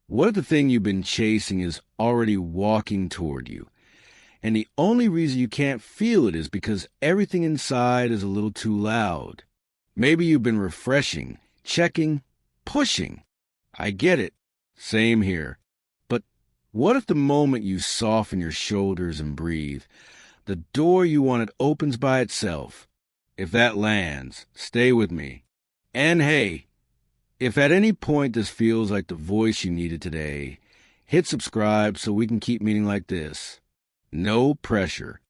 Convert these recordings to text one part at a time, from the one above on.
What if the thing you've been chasing is already walking toward you? And the only reason you can't feel it is because everything inside is a little too loud. Maybe you've been refreshing, checking, pushing. I get it. Same here. But what if the moment you soften your shoulders and breathe, the door you wanted opens by itself? If that lands, stay with me. And hey, if at any point this feels like the voice you needed today, hit subscribe so we can keep meeting like this. No pressure.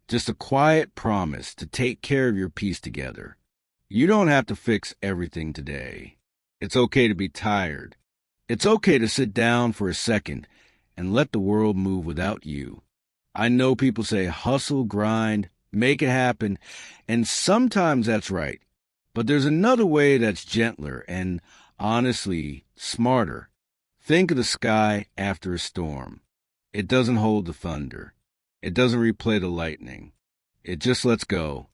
Just a quiet promise to take care of your peace together. You don't have to fix everything today. It's okay to be tired. It's okay to sit down for a second and let the world move without you. I know people say hustle, grind, make it happen, and sometimes that's right. But there's another way that's gentler and, honestly, smarter. Think of the sky after a storm. It doesn't hold the thunder. It doesn't replay the lightning. It just lets go.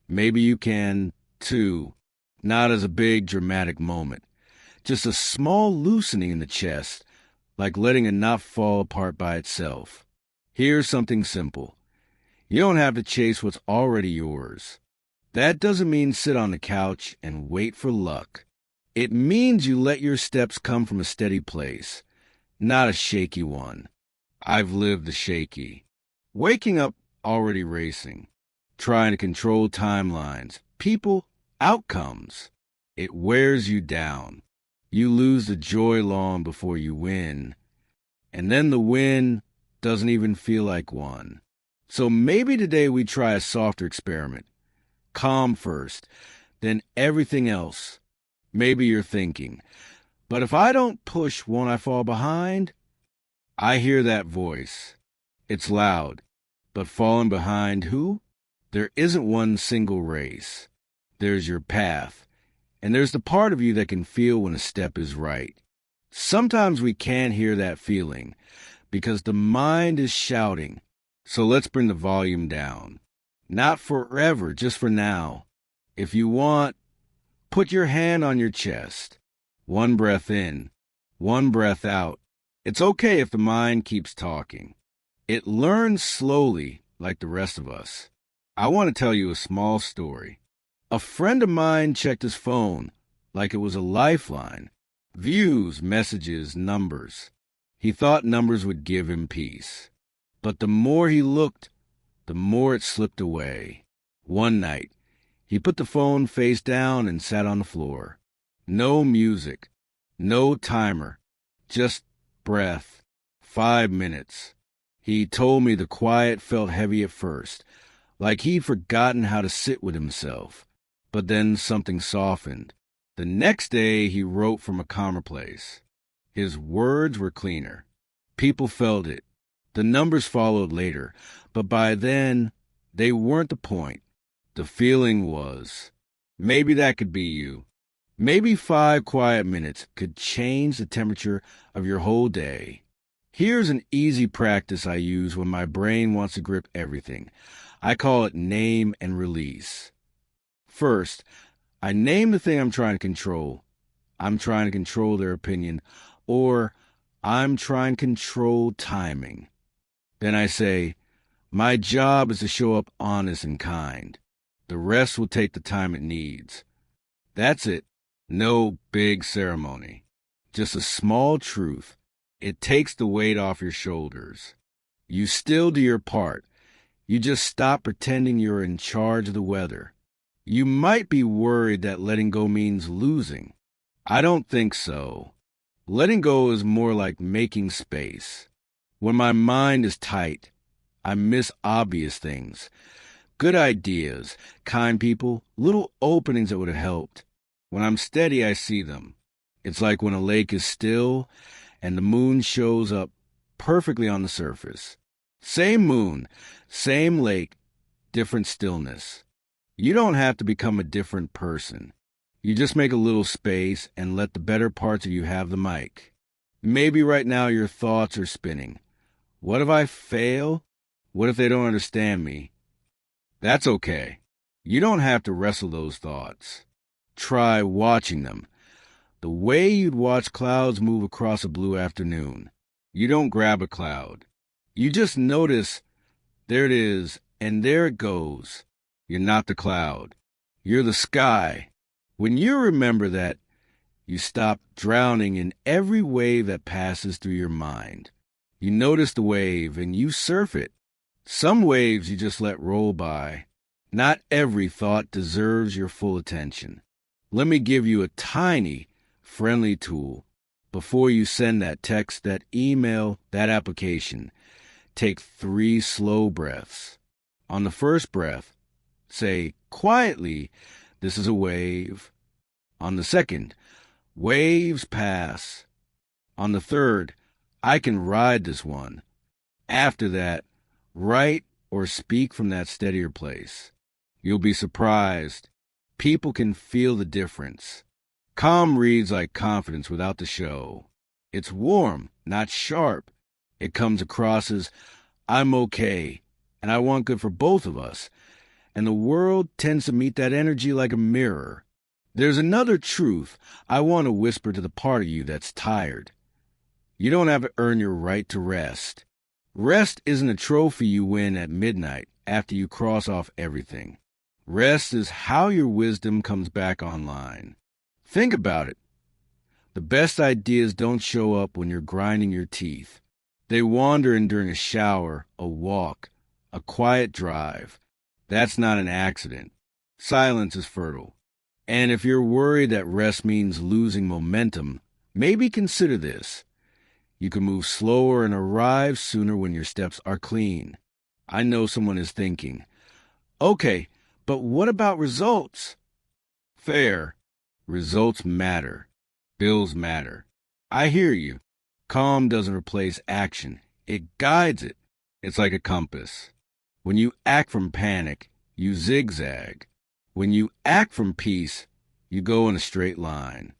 Maybe you can, too. Not as a big, dramatic moment. Just a small loosening in the chest, like letting a knot fall apart by itself. Here's something simple. You don't have to chase what's already yours. That doesn't mean sit on the couch and wait for luck. It means you let your steps come from a steady place, not a shaky one. I've lived the shaky. Waking up already racing, trying to control timelines, people, outcomes. It wears you down. You lose the joy long before you win. And then the win doesn't even feel like one. So maybe today we try a softer experiment. Calm first, then everything else. Maybe you're thinking, but if I don't push, won't I fall behind? I hear that voice. It's loud, but falling behind who? There isn't one single race. There's your path, and there's the part of you that can feel when a step is right. Sometimes we can't hear that feeling because the mind is shouting. So let's bring the volume down. Not forever, just for now. If you want, put your hand on your chest. One breath in, one breath out. It's okay if the mind keeps talking. It learns slowly, like the rest of us. I want to tell you a small story. A friend of mine checked his phone like it was a lifeline. Views, messages, numbers. He thought numbers would give him peace. But the more he looked, the more it slipped away. One night, he put the phone face down and sat on the floor. No music, no timer, just breath. 5 minutes. He told me the quiet felt heavy at first, like he'd forgotten how to sit with himself. But then something softened. The next day, he wrote from a calmer place. His words were cleaner. People felt it. The numbers followed later, but by then, they weren't the point. The feeling was. Maybe that could be you. Maybe 5 quiet minutes could change the temperature of your whole day. Here's an easy practice I use when my brain wants to grip everything. I call it name and release. First, I name the thing I'm trying to control. I'm trying to control their opinion, or I'm trying to control timing. Then I say, my job is to show up honest and kind. The rest will take the time it needs. That's it. No big ceremony. Just a small truth. It takes the weight off your shoulders. You still do your part. You just stop pretending you're in charge of the weather. You might be worried that letting go means losing. I don't think so. Letting go is more like making space. When my mind is tight, I miss obvious things. Good ideas, kind people, little openings that would have helped. When I'm steady, I see them. It's like when a lake is still and the moon shows up perfectly on the surface. Same moon, same lake, different stillness. You don't have to become a different person. You just make a little space and let the better parts of you have the mic. Maybe right now your thoughts are spinning. What if I fail? What if they don't understand me? That's okay. You don't have to wrestle those thoughts. Try watching them. The way you'd watch clouds move across a blue afternoon. You don't grab a cloud. You just notice, there it is, and there it goes. You're not the cloud. You're the sky. When you remember that, you stop drowning in every wave that passes through your mind. You notice the wave and you surf it. Some waves you just let roll by. Not every thought deserves your full attention. Let me give you a tiny, friendly tool. Before you send that text, that email, that application, take 3 slow breaths. On the first breath, say quietly, "This is a wave." On the second, "Waves pass." On the third, "I can ride this one." After that, write or speak from that steadier place. You'll be surprised. People can feel the difference. Calm reads like confidence without the show. It's warm, not sharp. It comes across as, "I'm okay, and I want good for both of us." And the world tends to meet that energy like a mirror. There's another truth I want to whisper to the part of you that's tired. You don't have to earn your right to rest. Rest isn't a trophy you win at midnight after you cross off everything. Rest is how your wisdom comes back online. Think about it. The best ideas don't show up when you're grinding your teeth. They wander in during a shower, a walk, a quiet drive. That's not an accident. Silence is fertile. And if you're worried that rest means losing momentum, maybe consider this. You can move slower and arrive sooner when your steps are clean. I know someone is thinking, "Okay, but what about results?" Fair. Results matter. Bills matter. I hear you. Calm doesn't replace action. It guides it. It's like a compass. When you act from panic, you zigzag. When you act from peace, you go in a straight line.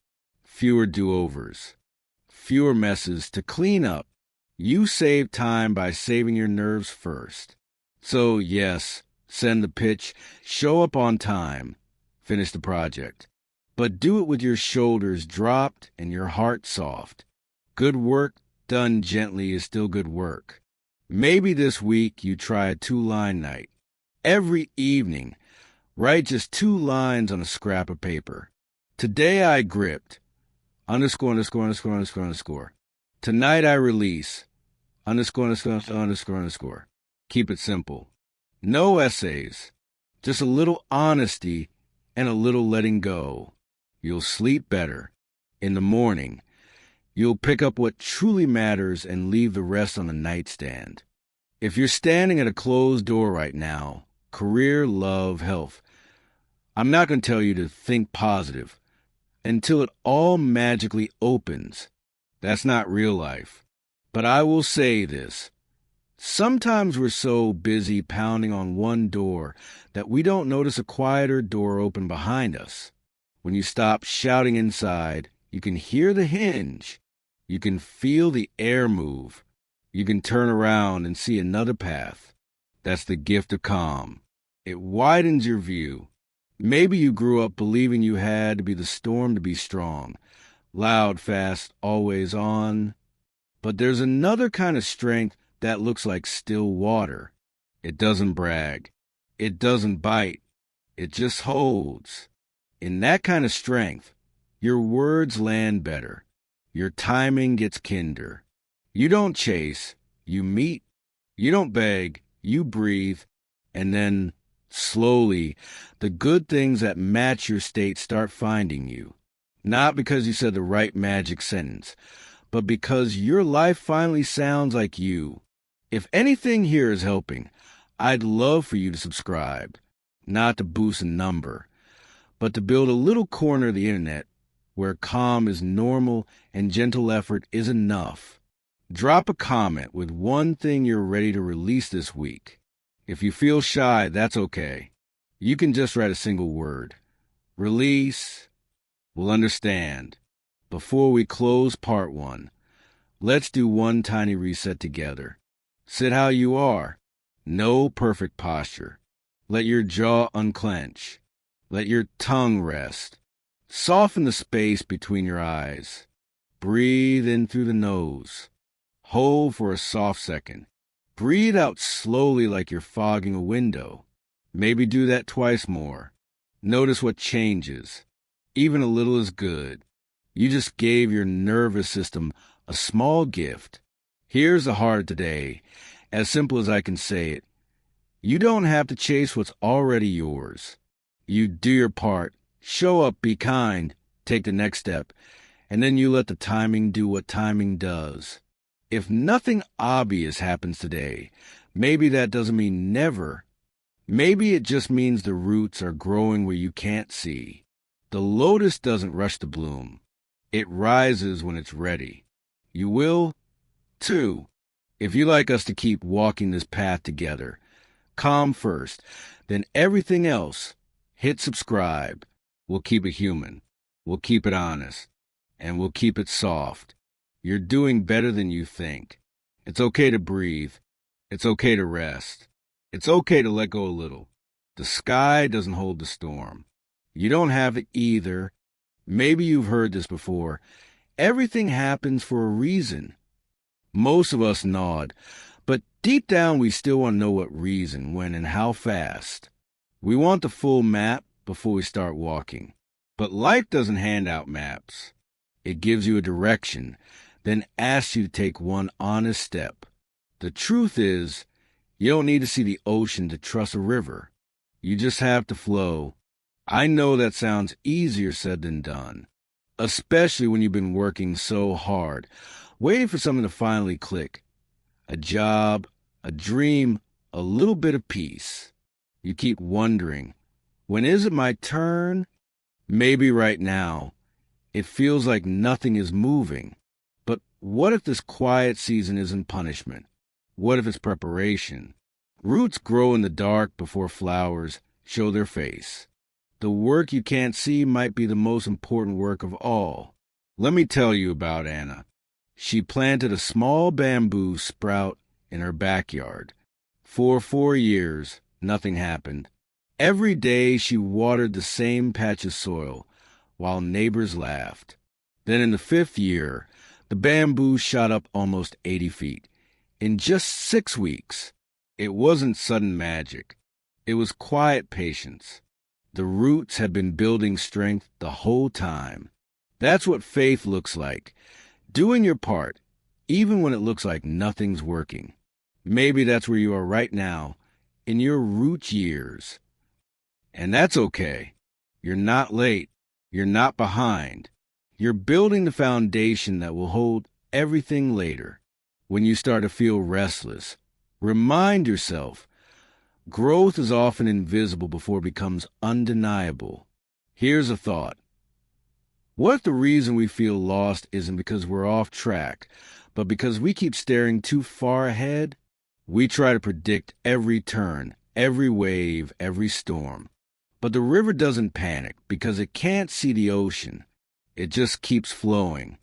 Fewer do-overs. Fewer messes to clean up. You save time by saving your nerves first. So, yes, send the pitch, show up on time, finish the project. But do it with your shoulders dropped and your heart soft. Good work done gently is still good work. Maybe this week you try a 2-line night. Every evening, write just 2 lines on a scrap of paper. Today I gripped. Underscore, underscore, underscore, underscore, underscore. Tonight I release. Underscore, underscore, underscore, underscore. Keep it simple. No essays. Just a little honesty and a little letting go. You'll sleep better. In the morning, you'll pick up what truly matters and leave the rest on the nightstand. If you're standing at a closed door right now, career, love, health, I'm not going to tell you to think positive until it all magically opens. That's not real life. But I will say this. Sometimes we're so busy pounding on one door that we don't notice a quieter door open behind us. When you stop shouting inside, you can hear the hinge. You can feel the air move. You can turn around and see another path. That's the gift of calm. It widens your view. Maybe you grew up believing you had to be the storm to be strong. Loud, fast, always on. But there's another kind of strength that looks like still water. It doesn't brag. It doesn't bite. It just holds. In that kind of strength, your words land better. Your timing gets kinder. You don't chase. You meet. You don't beg. You breathe. And then, slowly, the good things that match your state start finding you. Not because you said the right magic sentence, but because your life finally sounds like you. If anything here is helping, I'd love for you to subscribe. Not to boost a number, but to build a little corner of the internet where calm is normal and gentle effort is enough. Drop a comment with one thing you're ready to release this week. If you feel shy, that's okay. You can just write a single word. Release. We'll understand. Before we close part 1, let's do one tiny reset together. Sit how you are. No perfect posture. Let your jaw unclench. Let your tongue rest. Soften the space between your eyes. Breathe in through the nose. Hold for a soft second. Breathe out slowly like you're fogging a window. Maybe do that twice more. Notice what changes. Even a little is good. You just gave your nervous system a small gift. Here's the heart today, as simple as I can say it. You don't have to chase what's already yours. You do your part, show up, be kind, take the next step, and then you let the timing do what timing does. If nothing obvious happens today, maybe that doesn't mean never. Maybe it just means the roots are growing where you can't see. The lotus doesn't rush to bloom. It rises when it's ready. You will, too, if you like us to keep walking this path together. Calm first, then everything else. Hit subscribe. We'll keep it human. We'll keep it honest. And we'll keep it soft. You're doing better than you think. It's okay to breathe. It's okay to rest. It's okay to let go a little. The sky doesn't hold the storm. You don't have it either. Maybe you've heard this before. Everything happens for a reason. Most of us nod, but deep down we still want to know what reason, when, and how fast. We want the full map before we start walking. But life doesn't hand out maps. It gives you a direction, then asks you to take one honest step. The truth is, you don't need to see the ocean to trust a river. You just have to flow. I know that sounds easier said than done, especially when you've been working so hard, waiting for something to finally click. A job, a dream, a little bit of peace. You keep wondering, when is it my turn? Maybe right now. It feels like nothing is moving. But what if this quiet season isn't punishment? What if it's preparation? Roots grow in the dark before flowers show their face. The work you can't see might be the most important work of all. Let me tell you about Anna. She planted a small bamboo sprout in her backyard. For 4 years, nothing happened. Every day she watered the same patch of soil, while neighbors laughed. Then in the 5th year, the bamboo shot up almost 80 feet. In just 6 weeks. It wasn't sudden magic. It was quiet patience. The roots had been building strength the whole time. That's what faith looks like. Doing your part, even when it looks like nothing's working. Maybe that's where you are right now, in your root years. And that's okay. You're not late. You're not behind. You're building the foundation that will hold everything later. When you start to feel restless, remind yourself, growth is often invisible before it becomes undeniable. Here's a thought. What if the reason we feel lost isn't because we're off track, but because we keep staring too far ahead? We try to predict every turn, every wave, every storm. But the river doesn't panic because it can't see the ocean. It just keeps flowing.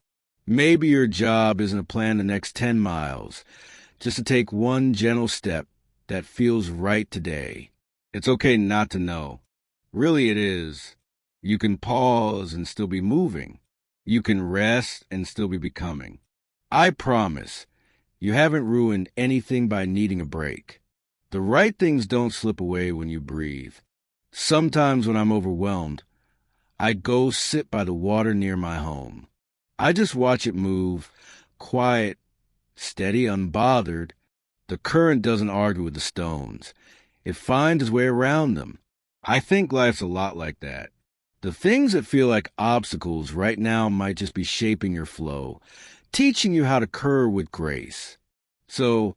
Maybe your job isn't to plan the next 10 miles, just to take one gentle step that feels right today. It's okay not to know. Really it is. You can pause and still be moving. You can rest and still be becoming. I promise, you haven't ruined anything by needing a break. The right things don't slip away when you breathe. Sometimes when I'm overwhelmed, I go sit by the water near my home. I just watch it move, quiet, steady, unbothered. The current doesn't argue with the stones. It finds its way around them. I think life's a lot like that. The things that feel like obstacles right now might just be shaping your flow, teaching you how to curve with grace. So,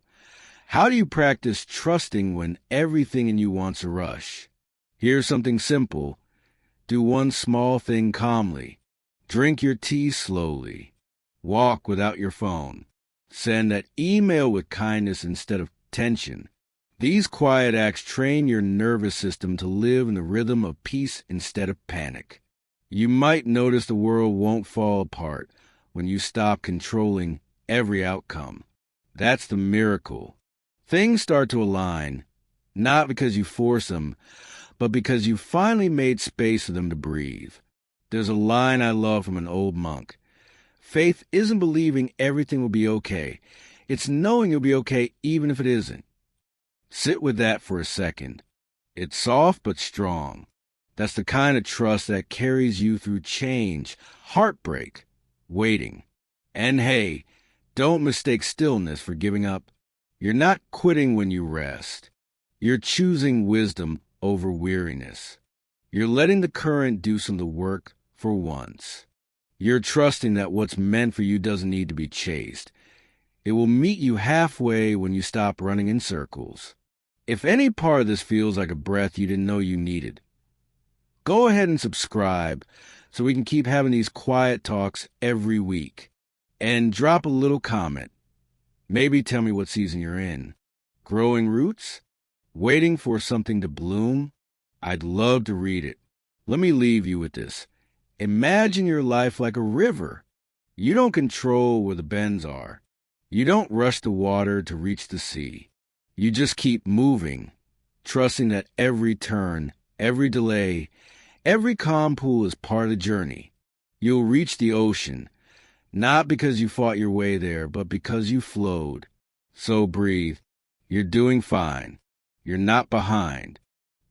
how do you practice trusting when everything in you wants a rush? Here's something simple. Do one small thing calmly. Drink your tea slowly. Walk without your phone. Send that email with kindness instead of tension. These quiet acts train your nervous system to live in the rhythm of peace instead of panic. You might notice the world won't fall apart when you stop controlling every outcome. That's the miracle. Things start to align, not because you force them, but because you finally made space for them to breathe. There's a line I love from an old monk. Faith isn't believing everything will be okay. It's knowing you'll be okay even if it isn't. Sit with that for a second. It's soft but strong. That's the kind of trust that carries you through change, heartbreak, waiting. And hey, don't mistake stillness for giving up. You're not quitting when you rest. You're choosing wisdom over weariness. You're letting the current do some of the work for once. You're trusting that what's meant for you doesn't need to be chased. It will meet you halfway when you stop running in circles. If any part of this feels like a breath you didn't know you needed, go ahead and subscribe so we can keep having these quiet talks every week. And drop a little comment. Maybe tell me what season you're in. Growing roots? Waiting for something to bloom? I'd love to read it. Let me leave you with this. Imagine your life like a river. You don't control where the bends are. You don't rush the water to reach the sea. You just keep moving, trusting that every turn, every delay, every calm pool is part of the journey. You'll reach the ocean, not because you fought your way there, but because you flowed. So breathe. You're doing fine. You're not behind.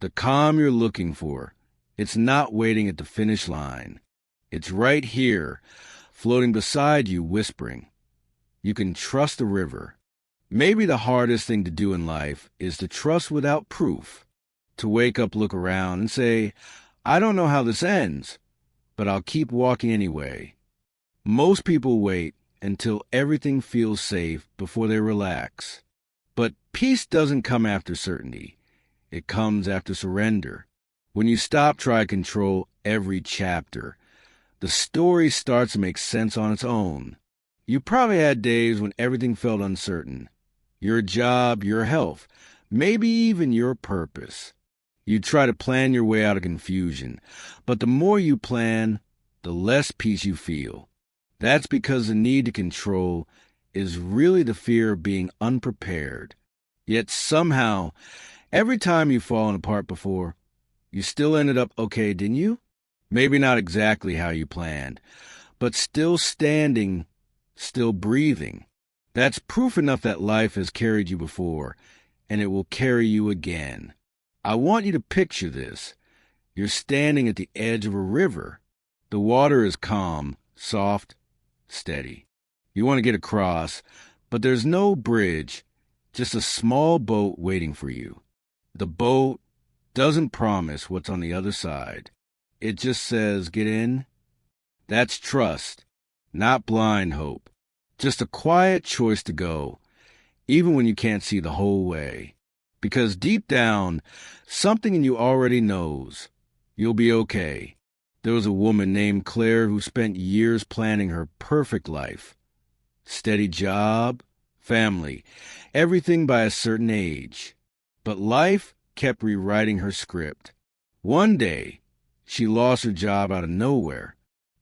The calm you're looking for, it's not waiting at the finish line. It's right here, floating beside you, whispering. You can trust the river. Maybe the hardest thing to do in life is to trust without proof. To wake up, look around, and say, I don't know how this ends, but I'll keep walking anyway. Most people wait until everything feels safe before they relax. But peace doesn't come after certainty. It comes after surrender. When you stop trying to control every chapter, the story starts to make sense on its own. You probably had days when everything felt uncertain. Your job, your health, maybe even your purpose. You try to plan your way out of confusion, but the more you plan, the less peace you feel. That's because the need to control is really the fear of being unprepared. Yet somehow, every time you've fallen apart before, you still ended up okay, didn't you? Maybe not exactly how you planned, but still standing, still breathing. That's proof enough that life has carried you before, and it will carry you again. I want you to picture this. You're standing at the edge of a river. The water is calm, soft, steady. You want to get across, but there's no bridge, just a small boat waiting for you. The boat doesn't promise what's on the other side. It just says, get in. That's trust, not blind hope. Just a quiet choice to go, even when you can't see the whole way. Because deep down, something in you already knows you'll be okay. There was a woman named Claire who spent years planning her perfect life. Steady job, family, everything by a certain age. But life kept rewriting her script. One day, she lost her job out of nowhere.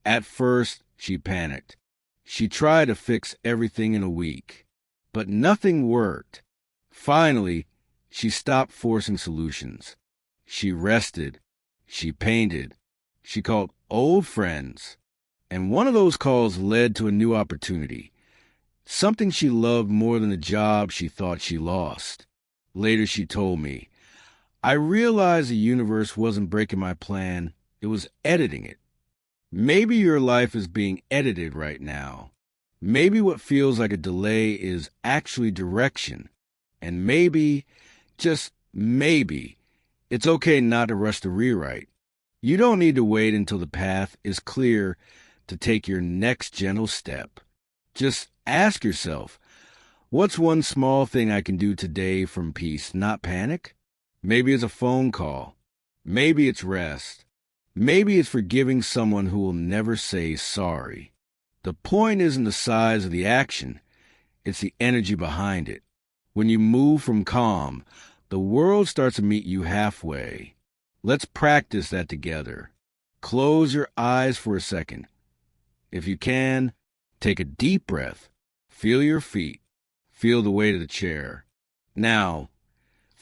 At first, she panicked. She tried to fix everything in a week, but nothing worked. Finally, she stopped forcing solutions. She rested. She painted. She called old friends. And one of those calls led to a new opportunity. Something she loved more than the job she thought she lost. Later she told me, I realized the universe wasn't breaking my plan. It was editing it. Maybe your life is being edited right now. Maybe what feels like a delay is actually direction. And maybe, just maybe, it's okay not to rush the rewrite. You don't need to wait until the path is clear to take your next gentle step. Just ask yourself, what's one small thing I can do today from peace, not panic? Maybe it's a phone call. Maybe it's rest. Maybe it's forgiving someone who will never say sorry. The point isn't the size of the action. It's the energy behind it. When you move from calm, the world starts to meet you halfway. Let's practice that together. Close your eyes for a second. If you can, take a deep breath. Feel your feet. Feel the weight of the chair. Now,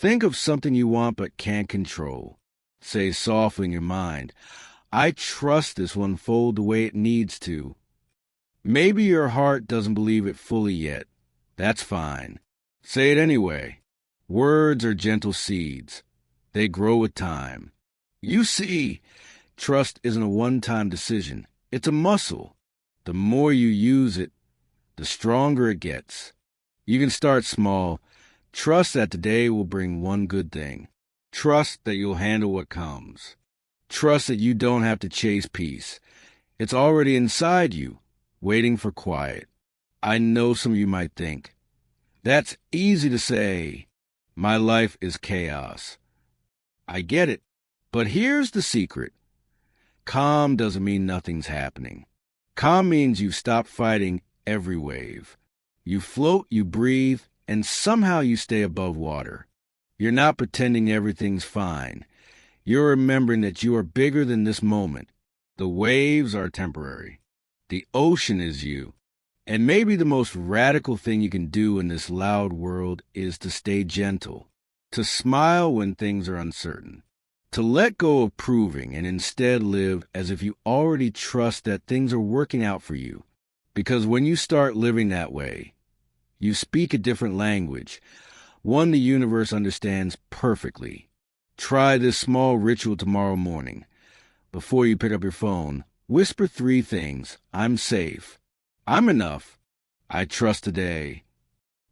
think of something you want but can't control. Say softly in your mind, I trust this will unfold the way it needs to. Maybe your heart doesn't believe it fully yet. That's fine. Say it anyway. Words are gentle seeds. They grow with time. You see, trust isn't a one-time decision. It's a muscle. The more you use it, the stronger it gets. You can start small. Trust that today will bring one good thing. Trust that you'll handle what comes. Trust that you don't have to chase peace. It's already inside you, waiting for quiet. I know some of you might think, that's easy to say. My life is chaos. I get it. But here's the secret. Calm doesn't mean nothing's happening. Calm means you stop fighting every wave. You float, you breathe, and somehow you stay above water. You're not pretending everything's fine. You're remembering that you are bigger than this moment. The waves are temporary. The ocean is you. And maybe the most radical thing you can do in this loud world is to stay gentle, to smile when things are uncertain, to let go of proving and instead live as if you already trust that things are working out for you. Because when you start living that way, you speak a different language, one the universe understands perfectly. Try this small ritual tomorrow morning. Before you pick up your phone, whisper 3 things. I'm safe. I'm enough. I trust today.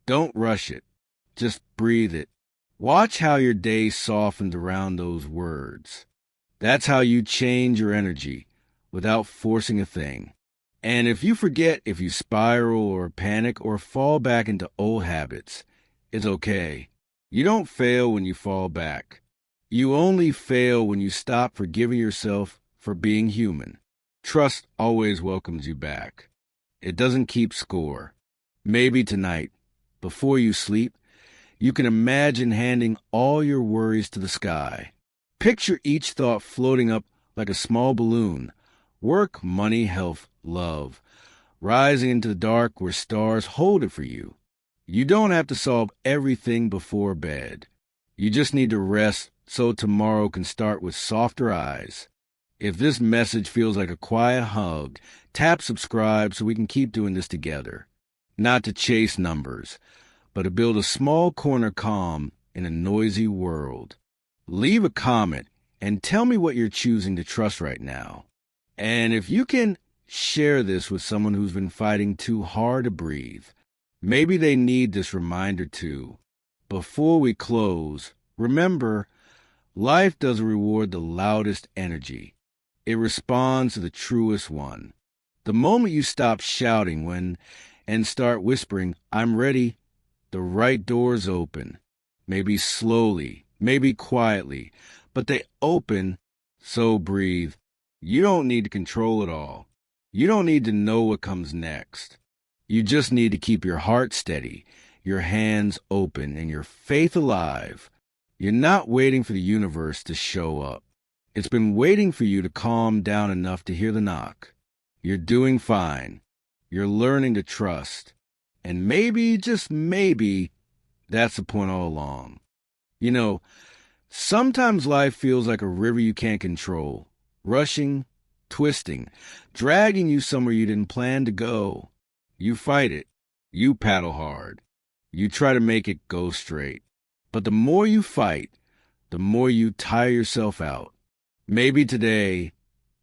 Don't rush it. Just breathe it. Watch how your day softens around those words. That's how you change your energy without forcing a thing. And if you forget, if you spiral or panic or fall back into old habits, it's okay. You don't fail when you fall back. You only fail when you stop forgiving yourself for being human. Trust always welcomes you back. It doesn't keep score. Maybe tonight, before you sleep, you can imagine handing all your worries to the sky. Picture each thought floating up like a small balloon. Work, money, health, love. Rising into the dark where stars hold it for you. You don't have to solve everything before bed. You just need to rest so tomorrow can start with softer eyes. If this message feels like a quiet hug, tap subscribe so we can keep doing this together. Not to chase numbers, but to build a small corner calm in a noisy world. Leave a comment and tell me what you're choosing to trust right now. And if you can, share this with someone who's been fighting too hard to breathe. Maybe they need this reminder too. Before we close, remember, life doesn't reward the loudest energy. It responds to the truest one. The moment you stop shouting and start whispering, I'm ready, the right doors open. Maybe slowly, maybe quietly, but they open, so breathe. You don't need to control it all. You don't need to know what comes next. You just need to keep your heart steady, your hands open, and your faith alive. You're not waiting for the universe to show up. It's been waiting for you to calm down enough to hear the knock. You're doing fine. You're learning to trust. And maybe, just maybe, that's the point all along. You know, sometimes life feels like a river you can't control, rushing, twisting, dragging you somewhere you didn't plan to go. You fight it. You paddle hard. You try to make it go straight. But the more you fight, the more you tire yourself out. Maybe today,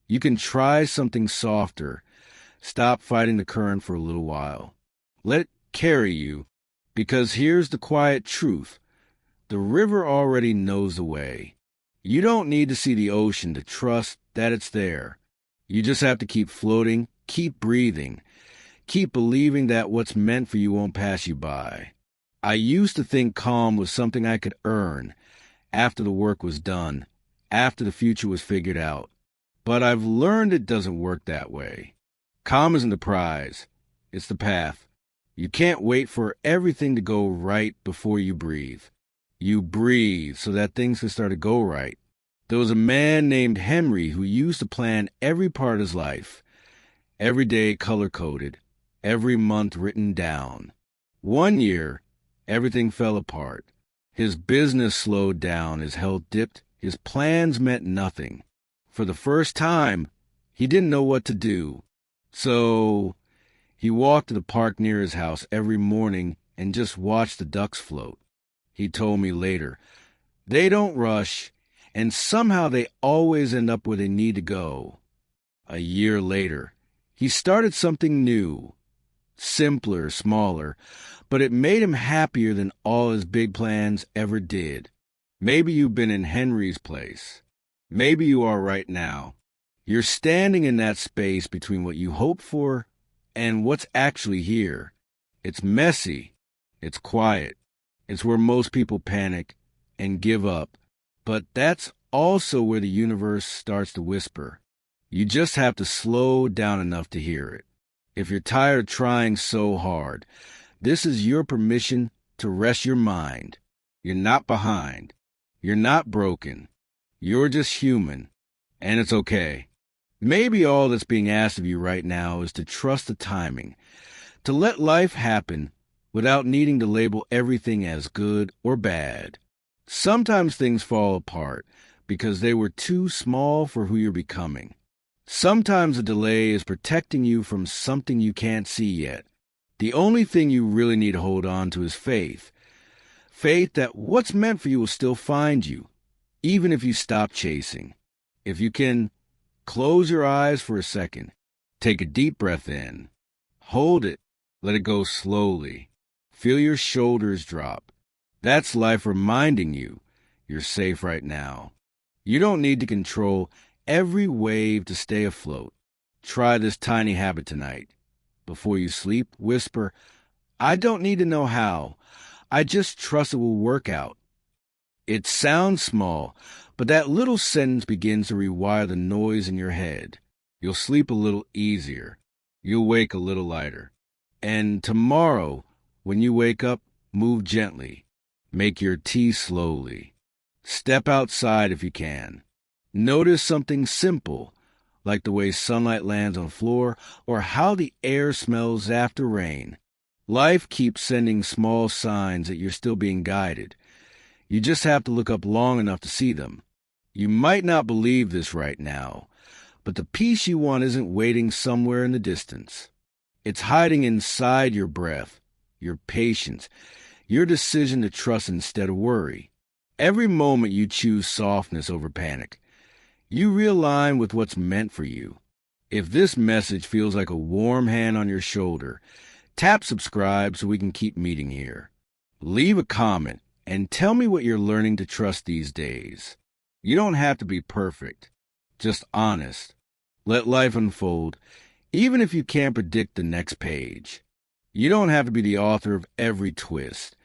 you can try something softer. Stop fighting the current for a little while. Let it carry you, because here's the quiet truth. The river already knows the way. You don't need to see the ocean to trust that it's there. You just have to keep floating, keep breathing, keep believing that what's meant for you won't pass you by. I used to think calm was something I could earn after the work was done, after the future was figured out. But I've learned it doesn't work that way. Calm isn't the prize. It's the path. You can't wait for everything to go right before you breathe. You breathe so that things can start to go right. There was a man named Henry who used to plan every part of his life. Every day color-coded. Every month written down. One year, everything fell apart. His business slowed down. His health dipped. His plans meant nothing. For the first time, he didn't know what to do. So he walked to the park near his house every morning and just watched the ducks float. He told me later, they don't rush, and somehow they always end up where they need to go. A year later, he started something new, simpler, smaller, but it made him happier than all his big plans ever did. Maybe you've been in Henry's place. Maybe you are right now. You're standing in that space between what you hope for and what's actually here. It's messy. It's quiet. It's where most people panic and give up. But that's also where the universe starts to whisper. You just have to slow down enough to hear it. If you're tired of trying so hard, this is your permission to rest your mind. You're not behind. You're not broken. You're just human, and it's okay. Maybe all that's being asked of you right now is to trust the timing, to let life happen without needing to label everything as good or bad. Sometimes things fall apart because they were too small for who you're becoming. Sometimes a delay is protecting you from something you can't see yet. The only thing you really need to hold on to is faith. Faith that what's meant for you will still find you, even if you stop chasing. If you can, close your eyes for a second. Take a deep breath in. Hold it. Let it go slowly. Feel your shoulders drop. That's life reminding you you're safe right now. You don't need to control every wave to stay afloat. Try this tiny habit tonight. Before you sleep, whisper, I don't need to know how. I just trust it will work out. It sounds small, but that little sentence begins to rewire the noise in your head. You'll sleep a little easier. You'll wake a little lighter. And tomorrow, when you wake up, move gently. Make your tea slowly. Step outside if you can. Notice something simple, like the way sunlight lands on the floor or how the air smells after rain. Life keeps sending small signs that you're still being guided. You just have to look up long enough to see them. You might not believe this right now, but the peace you want isn't waiting somewhere in the distance. It's hiding inside your breath, your patience, your decision to trust instead of worry. Every moment you choose softness over panic, you realign with what's meant for you. If this message feels like a warm hand on your shoulder, tap subscribe so we can keep meeting here. Leave a comment and tell me what you're learning to trust these days. You don't have to be perfect, just honest. Let life unfold, even if you can't predict the next page. You don't have to be the author of every twist.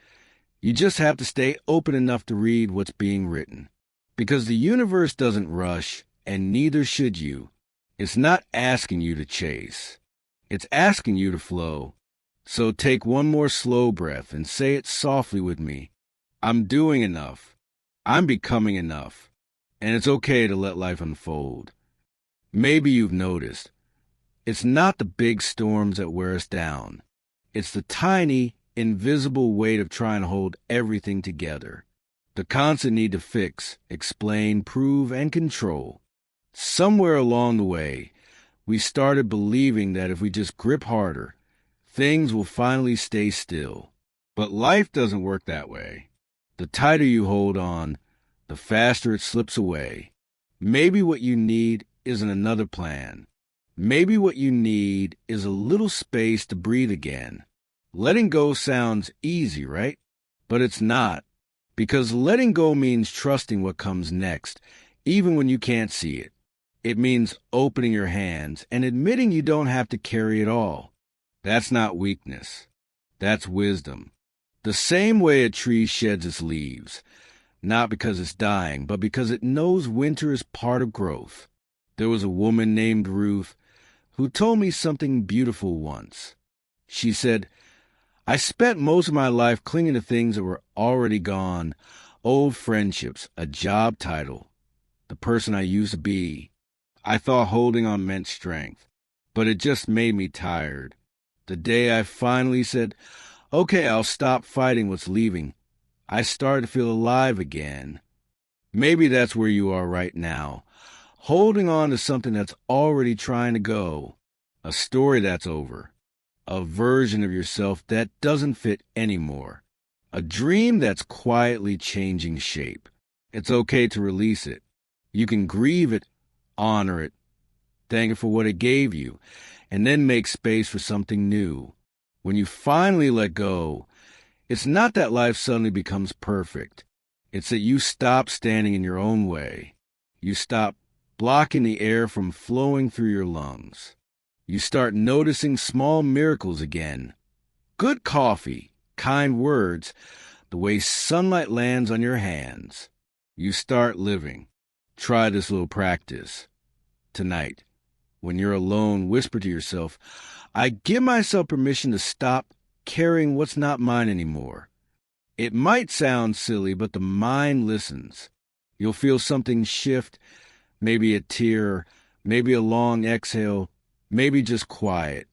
You just have to stay open enough to read what's being written. Because the universe doesn't rush, and neither should you. It's not asking you to chase. It's asking you to flow. So take one more slow breath and say it softly with me. I'm doing enough. I'm becoming enough. And it's okay to let life unfold. Maybe you've noticed. It's not the big storms that wear us down. It's the tiny, invisible weight of trying to hold everything together. The constant need to fix, explain, prove, and control. Somewhere along the way, we started believing that if we just grip harder, things will finally stay still. But life doesn't work that way. The tighter you hold on, the faster it slips away. Maybe what you need isn't another plan. Maybe what you need is a little space to breathe again. Letting go sounds easy, right? But it's not. Because letting go means trusting what comes next, even when you can't see it. It means opening your hands and admitting you don't have to carry it all. That's not weakness. That's wisdom. The same way a tree sheds its leaves, not because it's dying, but because it knows winter is part of growth. There was a woman named Ruth who told me something beautiful once. She said, I spent most of my life clinging to things that were already gone, old friendships, a job title, the person I used to be. I thought holding on meant strength, but it just made me tired. The day I finally said, okay, I'll stop fighting what's leaving, I started to feel alive again. Maybe that's where you are right now, holding on to something that's already trying to go, a story that's over, a version of yourself that doesn't fit anymore, a dream that's quietly changing shape. It's okay to release it. You can grieve it, honor it, thank it for what it gave you, and then make space for something new. When you finally let go, it's not that life suddenly becomes perfect. It's that you stop standing in your own way. You stop blocking the air from flowing through your lungs. You start noticing small miracles again. Good coffee, kind words, the way sunlight lands on your hands. You start living. Try this little practice. Tonight, when you're alone, whisper to yourself, I give myself permission to stop carrying what's not mine anymore. It might sound silly, but the mind listens. You'll feel something shift, maybe a tear, maybe a long exhale, maybe just quiet.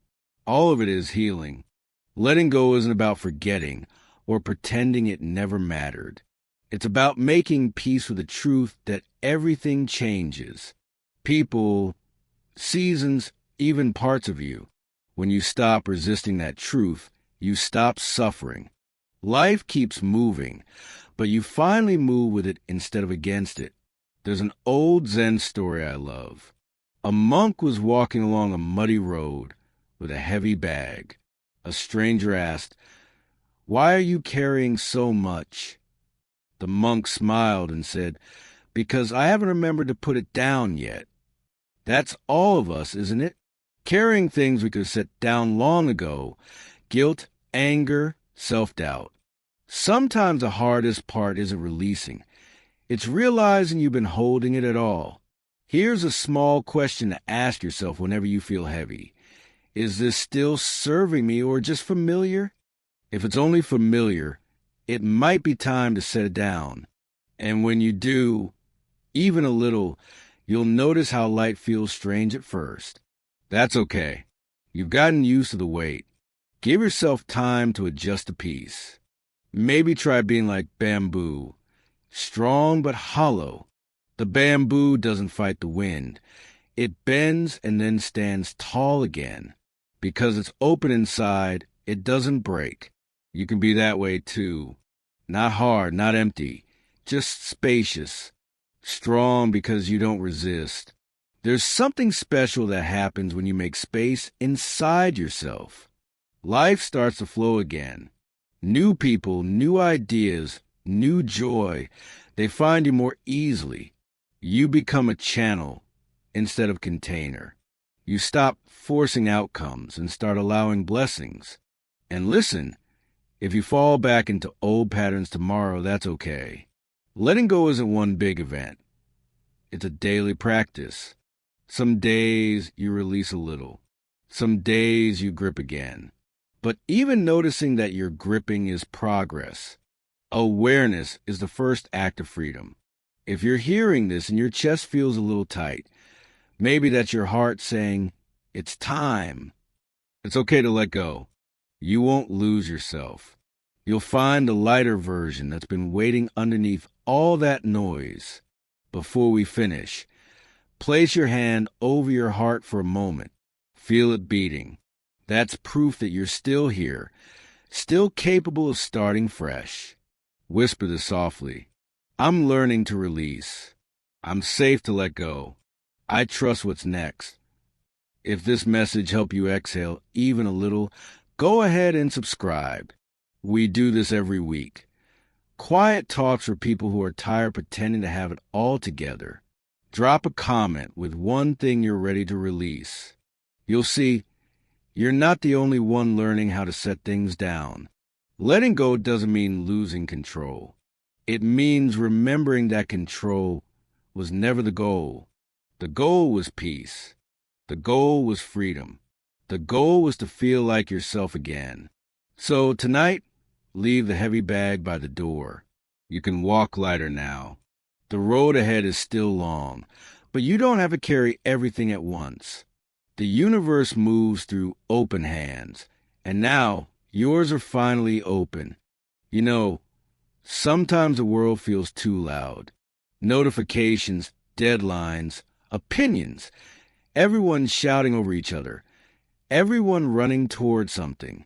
All of it is healing. Letting go isn't about forgetting or pretending it never mattered. It's about making peace with the truth that everything changes. People, seasons, even parts of you. When you stop resisting that truth, you stop suffering. Life keeps moving, but you finally move with it instead of against it. There's an old Zen story I love. A monk was walking along a muddy road with a heavy bag. A stranger asked, "Why are you carrying so much?" The monk smiled and said, "Because I haven't remembered to put it down yet." That's all of us, isn't it? Carrying things we could have set down long ago. Guilt, anger, self-doubt. Sometimes the hardest part isn't releasing. It's realizing you've been holding it at all. Here's a small question to ask yourself whenever you feel heavy. Is this still serving me or just familiar? If it's only familiar, it might be time to set it down. And when you do, even a little, you'll notice how light feels strange at first. That's okay. You've gotten used to the weight. Give yourself time to adjust the piece. Maybe try being like bamboo, strong but hollow. The bamboo doesn't fight the wind. It bends and then stands tall again. Because it's open inside, it doesn't break. You can be that way too. Not hard, not empty, just spacious. Strong because you don't resist. There's something special that happens when you make space inside yourself. Life starts to flow again. New people, new ideas, new joy. They find you more easily. You become a channel instead of container. You stop forcing outcomes and start allowing blessings. And listen, if you fall back into old patterns tomorrow, that's okay. Letting go isn't one big event. It's a daily practice. Some days you release a little. Some days you grip again. But even noticing that you're gripping is progress. Awareness is the first act of freedom. If you're hearing this and your chest feels a little tight, maybe that's your heart saying, it's time. It's okay to let go. You won't lose yourself. You'll find a lighter version that's been waiting underneath all that noise. Before we finish, place your hand over your heart for a moment. Feel it beating. That's proof that you're still here, still capable of starting fresh. Whisper this softly. I'm learning to release. I'm safe to let go. I trust what's next. If this message helped you exhale even a little, go ahead and subscribe. We do this every week. Quiet talks for people who are tired pretending to have it all together. Drop a comment with one thing you're ready to release. You'll see, you're not the only one learning how to set things down. Letting go doesn't mean losing control. It means remembering that control was never the goal. The goal was peace. The goal was freedom. The goal was to feel like yourself again. So tonight, leave the heavy bag by the door. You can walk lighter now. The road ahead is still long, but you don't have to carry everything at once. The universe moves through open hands, and now yours are finally open. You know, sometimes the world feels too loud. Notifications, deadlines, opinions, everyone shouting over each other, everyone running toward something.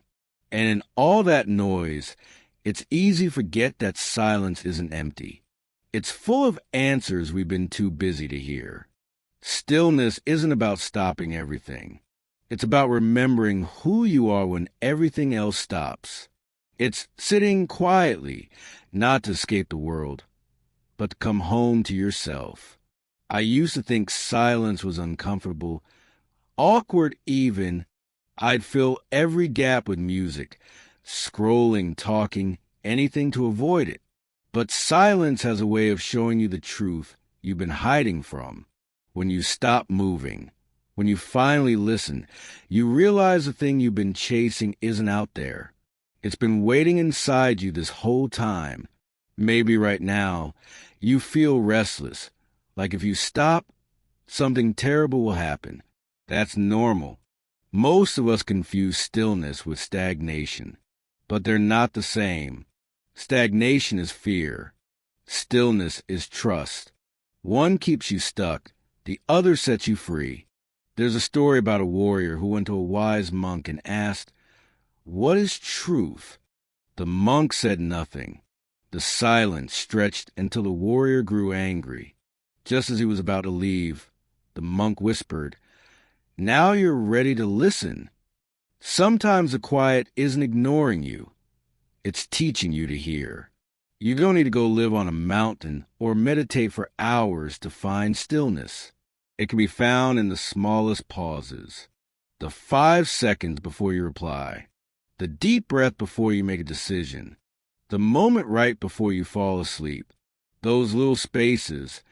And in all that noise, it's easy to forget that silence isn't empty. It's full of answers we've been too busy to hear. Stillness isn't about stopping everything. It's about remembering who you are when everything else stops. It's sitting quietly, not to escape the world, but to come home to yourself. I used to think silence was uncomfortable, awkward even. I'd fill every gap with music, scrolling, talking, anything to avoid it. But silence has a way of showing you the truth you've been hiding from. When you stop moving, when you finally listen, you realize the thing you've been chasing isn't out there. It's been waiting inside you this whole time. Maybe right now, you feel restless, like if you stop, something terrible will happen. That's normal. Most of us confuse stillness with stagnation, but they're not the same. Stagnation is fear. Stillness is trust. One keeps you stuck, the other sets you free. There's a story about a warrior who went to a wise monk and asked, "What is truth?" The monk said nothing. The silence stretched until the warrior grew angry. Just as he was about to leave, the monk whispered, "Now you're ready to listen." Sometimes the quiet isn't ignoring you. It's teaching you to hear. You don't need to go live on a mountain or meditate for hours to find stillness. It can be found in the smallest pauses. The 5 seconds before you reply. The deep breath before you make a decision. The moment right before you fall asleep. Those little spaces,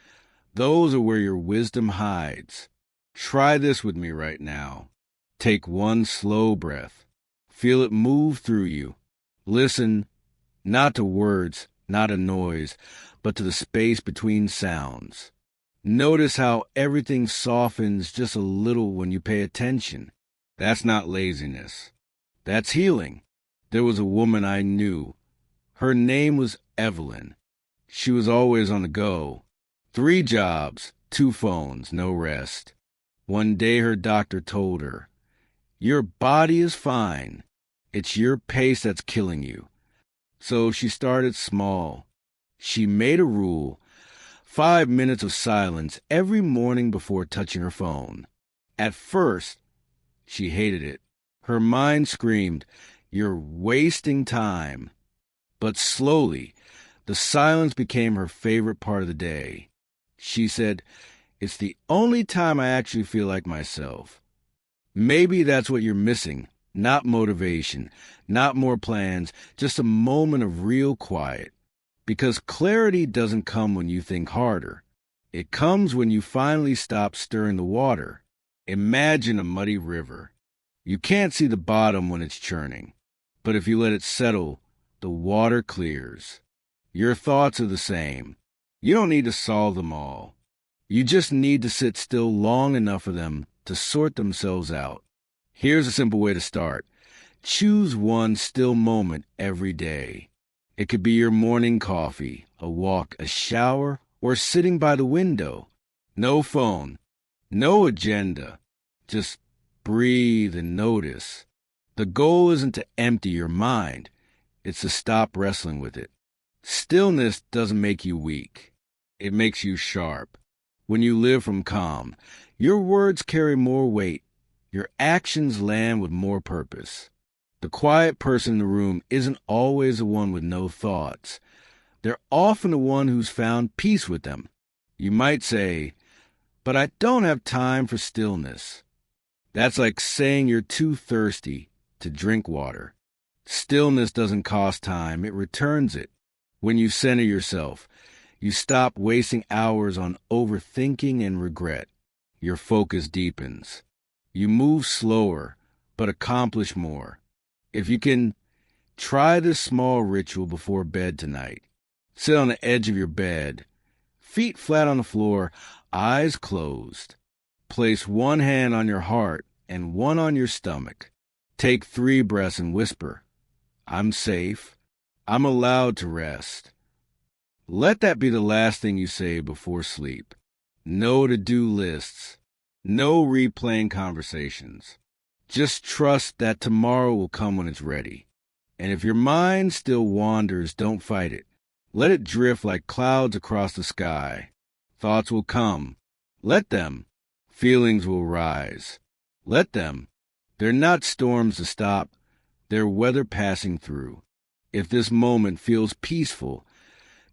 those are where your wisdom hides. Try this with me right now. Take one slow breath. Feel it move through you. Listen, not to words, not a noise, but to the space between sounds. Notice how everything softens just a little when you pay attention. That's not laziness. That's healing. There was a woman I knew. Her name was Evelyn. She was always on the go. 3 jobs, 2 phones, no rest. One day her doctor told her, "Your body is fine. It's your pace that's killing you." So she started small. She made a rule, 5 minutes of silence every morning before touching her phone. At first, she hated it. Her mind screamed, "You're wasting time." But slowly, the silence became her favorite part of the day. She said, "It's the only time I actually feel like myself." Maybe that's what you're missing. Not motivation, not more plans, just a moment of real quiet. Because clarity doesn't come when you think harder. It comes when you finally stop stirring the water. Imagine a muddy river. You can't see the bottom when it's churning. But if you let it settle, the water clears. Your thoughts are the same. You don't need to solve them all. You just need to sit still long enough for them to sort themselves out. Here's a simple way to start. Choose one still moment every day. It could be your morning coffee, a walk, a shower, or sitting by the window. No phone, no agenda. Just breathe and notice. The goal isn't to empty your mind. It's to stop wrestling with it. Stillness doesn't make you weak. It makes you sharp. When you live from calm, your words carry more weight. Your actions land with more purpose. The quiet person in the room isn't always the one with no thoughts. They're often the one who's found peace with them. You might say, "But I don't have time for stillness." That's like saying you're too thirsty to drink water. Stillness doesn't cost time, it returns it. When you center yourself, you stop wasting hours on overthinking and regret. Your focus deepens. You move slower, but accomplish more. If you can, try this small ritual before bed tonight. Sit on the edge of your bed, feet flat on the floor, eyes closed. Place one hand on your heart and one on your stomach. Take 3 breaths and whisper, "I'm safe. I'm allowed to rest." Let that be the last thing you say before sleep. no to-do lists, no replaying conversations. Just trust that tomorrow will come when it's ready. And if your mind still wanders, don't fight it. Let it drift like clouds across the sky. Thoughts will come. Let them. Feelings will rise. Let them. They're not storms to stop. They're weather passing through. If this moment feels peaceful,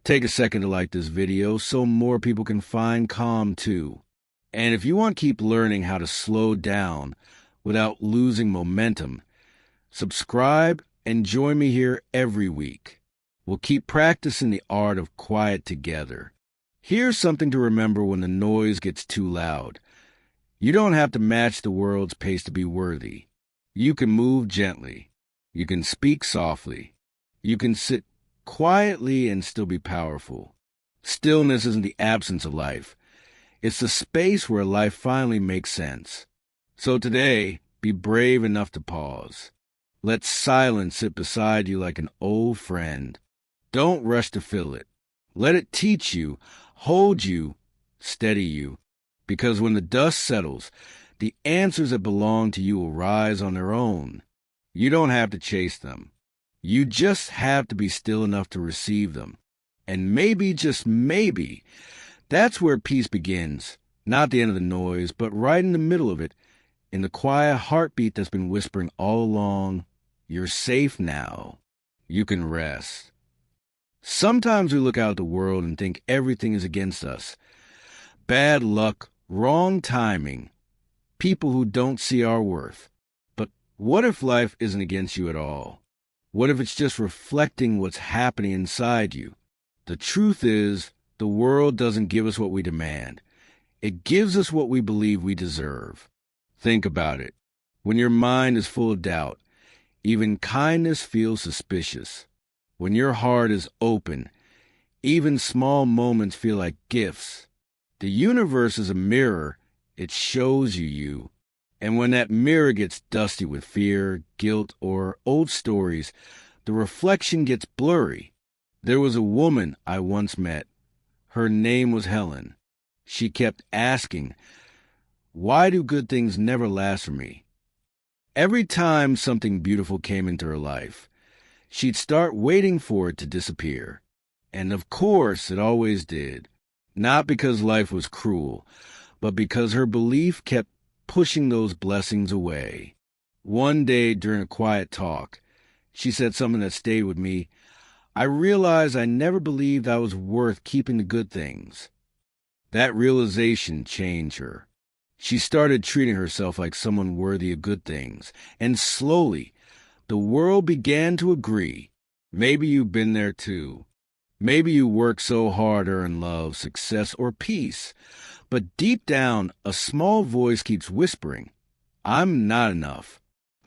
take a second to like this video so more people can find calm too. And if you want to keep learning how to slow down without losing momentum, subscribe and join me here every week. We'll keep practicing the art of quiet together. Here's something to remember when the noise gets too loud. You don't have to match the world's pace to be worthy. You can move gently. You can speak softly. You can sit quietly and still be powerful. Stillness isn't the absence of life. It's the space where life finally makes sense. So today, be brave enough to pause. Let silence sit beside you like an old friend. Don't rush to fill it. Let it teach you, hold you, steady you. Because when the dust settles, the answers that belong to you will rise on their own. You don't have to chase them. You just have to be still enough to receive them. And maybe, just maybe, that's where peace begins. Not the end of the noise, but right in the middle of it, in the quiet heartbeat that's been whispering all along, you're safe now. You can rest. Sometimes we look out at the world and think everything is against us. Bad luck, wrong timing, people who don't see our worth. But what if life isn't against you at all? What if it's just reflecting what's happening inside you? The truth is, the world doesn't give us what we demand. It gives us what we believe we deserve. Think about it. When your mind is full of doubt, even kindness feels suspicious. When your heart is open, even small moments feel like gifts. The universe is a mirror. It shows you you. And when that mirror gets dusty with fear, guilt, or old stories, the reflection gets blurry. There was a woman I once met. Her name was Helen. She kept asking, why do good things never last for me? Every time something beautiful came into her life, she'd start waiting for it to disappear. And of course, it always did. Not because life was cruel, but because her belief kept pushing those blessings away. One day during a quiet talk, she said something that stayed with me. I realized I never believed I was worth keeping the good things. That realization changed her. She started treating herself like someone worthy of good things. And slowly, the world began to agree. Maybe you've been there too. Maybe you work so hard to earn love, success, or peace. But deep down, a small voice keeps whispering, I'm not enough.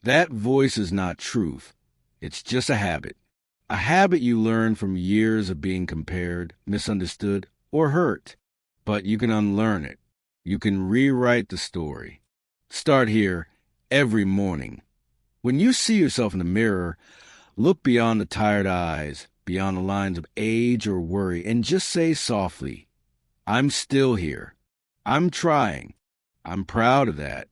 That voice is not truth. It's just a habit. A habit you learn from years of being compared, misunderstood, or hurt. But you can unlearn it. You can rewrite the story. Start here every morning. When you see yourself in the mirror, look beyond the tired eyes, beyond the lines of age or worry, and just say softly, I'm still here. I'm trying. I'm proud of that.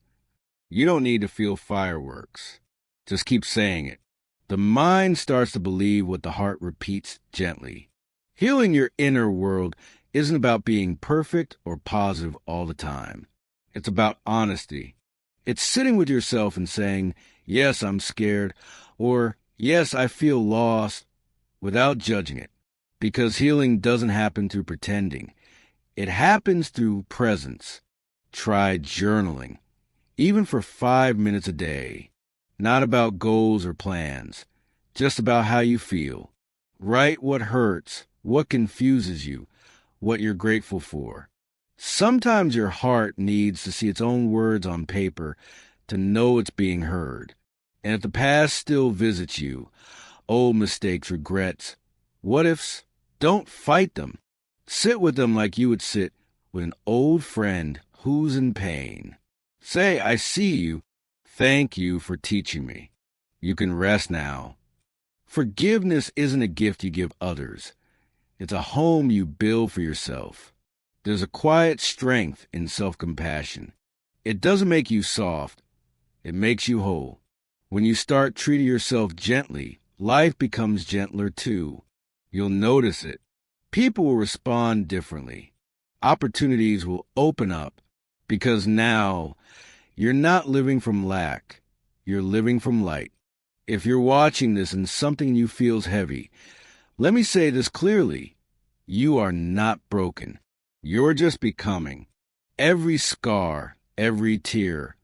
You don't need to feel fireworks. Just keep saying it. The mind starts to believe what the heart repeats gently. Healing your inner world isn't about being perfect or positive all the time. It's about honesty. It's sitting with yourself and saying, yes, I'm scared, or yes, I feel lost, without judging it. Because healing doesn't happen through pretending. It happens through presence. Try journaling, even for 5 minutes a day. Not about goals or plans, just about how you feel. Write what hurts, what confuses you, what you're grateful for. Sometimes your heart needs to see its own words on paper to know it's being heard. And if the past still visits you, old mistakes, regrets, what ifs, don't fight them. Sit with them like you would sit with an old friend who's in pain. Say, I see you. Thank you for teaching me. You can rest now. Forgiveness isn't a gift you give others. It's a home you build for yourself. There's a quiet strength in self-compassion. It doesn't make you soft. It makes you whole. When you start treating yourself gently, life becomes gentler too. You'll notice it. People will respond differently. Opportunities will open up because now you're not living from lack. You're living from light. If you're watching this and something in you feels heavy, let me say this clearly. You are not broken. You're just becoming. Every scar, every tear,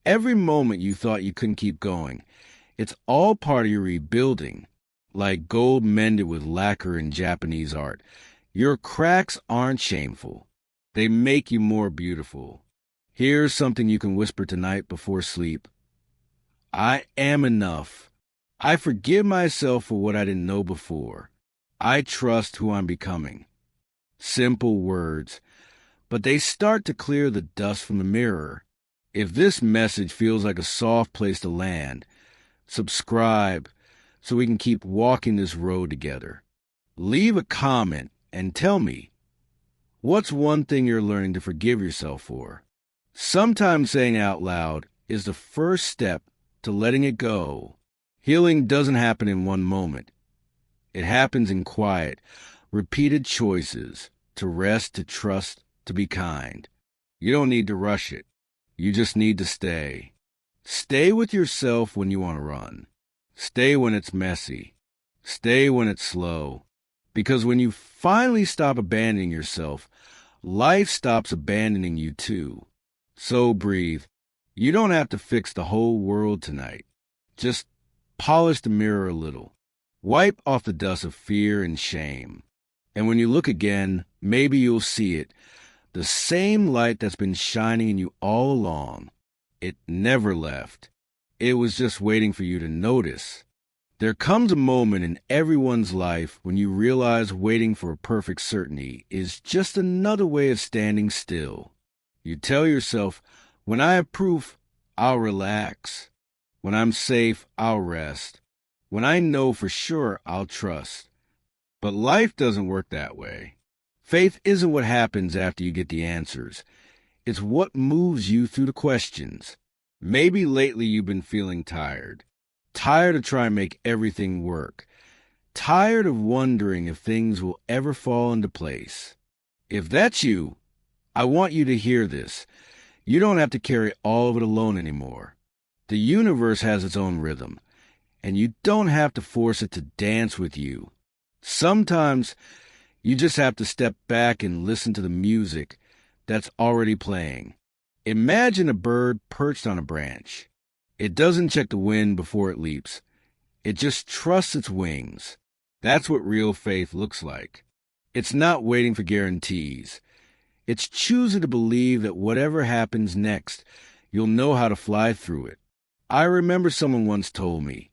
every moment you thought you couldn't keep going, it's all part of your rebuilding. Like gold mended with lacquer in Japanese art, your cracks aren't shameful. They make you more beautiful. Here's something you can whisper tonight before sleep. I am enough. I forgive myself for what I didn't know before. I trust who I'm becoming. Simple words, but they start to clear the dust from the mirror. If this message feels like a soft place to land, subscribe so we can keep walking this road together. Leave a comment and tell me, what's one thing you're learning to forgive yourself for? Sometimes saying out loud is the first step to letting it go. Healing doesn't happen in one moment. It happens in quiet, repeated choices to rest, to trust, to be kind. You don't need to rush it. You just need to stay. Stay with yourself when you want to run. Stay when it's messy. Stay when it's slow. Because when you finally stop abandoning yourself, life stops abandoning you too. So breathe. You don't have to fix the whole world tonight. Just polish the mirror a little. Wipe off the dust of fear and shame. And when you look again, maybe you'll see it. The same light that's been shining in you all along. It never left. It was just waiting for you to notice. There comes a moment in everyone's life when you realize waiting for a perfect certainty is just another way of standing still. You tell yourself, when I have proof, I'll relax. When I'm safe, I'll rest. When I know for sure, I'll trust. But life doesn't work that way. Faith isn't what happens after you get the answers. It's what moves you through the questions. Maybe lately you've been feeling tired. Tired of trying to make everything work. Tired of wondering if things will ever fall into place. If that's you, I want you to hear this. You don't have to carry all of it alone anymore. The universe has its own rhythm, and you don't have to force it to dance with you. Sometimes you just have to step back and listen to the music that's already playing. Imagine a bird perched on a branch. It doesn't check the wind before it leaps. It just trusts its wings. That's what real faith looks like. It's not waiting for guarantees. It's choosing to believe that whatever happens next, you'll know how to fly through it. I remember someone once told me,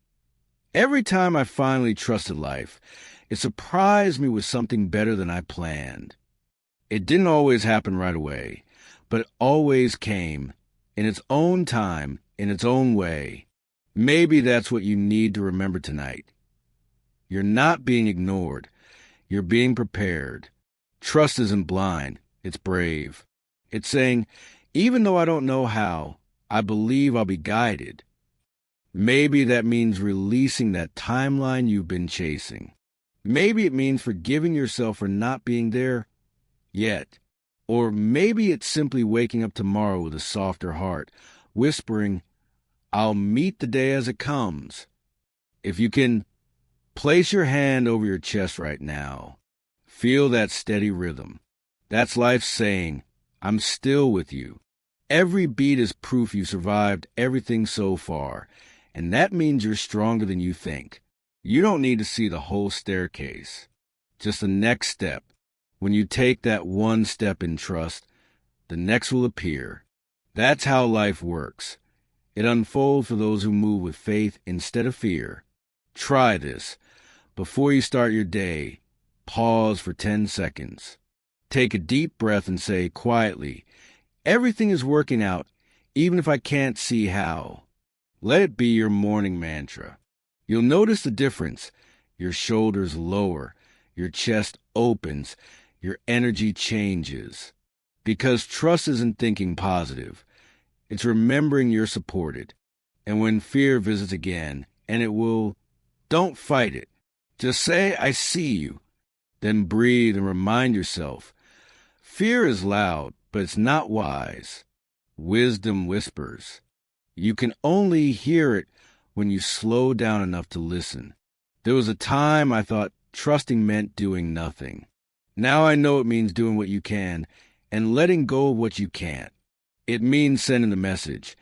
every time I finally trusted life, it surprised me with something better than I planned. It didn't always happen right away, but it always came, in its own time, in its own way. Maybe that's what you need to remember tonight. You're not being ignored. You're being prepared. Trust isn't blind. It's brave. It's saying, even though I don't know how, I believe I'll be guided. Maybe that means releasing that timeline you've been chasing. Maybe it means forgiving yourself for not being there yet. Or maybe it's simply waking up tomorrow with a softer heart, whispering, I'll meet the day as it comes. If you can, place your hand over your chest right now. Feel that steady rhythm. That's life saying, I'm still with you. Every beat is proof you survived everything so far, and that means you're stronger than you think. You don't need to see the whole staircase, just the next step. When you take that one step in trust, the next will appear. That's how life works. It unfolds for those who move with faith instead of fear. Try this. Before you start your day, pause for 10 seconds. Take a deep breath and say quietly, everything is working out, even if I can't see how. Let it be your morning mantra. You'll notice the difference. Your shoulders lower, your chest opens, your energy changes. Because trust isn't thinking positive. It's remembering you're supported. And when fear visits again, and it will, don't fight it. Just say, I see you. Then breathe and remind yourself. Fear is loud, but it's not wise. Wisdom whispers. You can only hear it when you slow down enough to listen. There was a time I thought trusting meant doing nothing. Now I know it means doing what you can and letting go of what you can't. It means sending the message,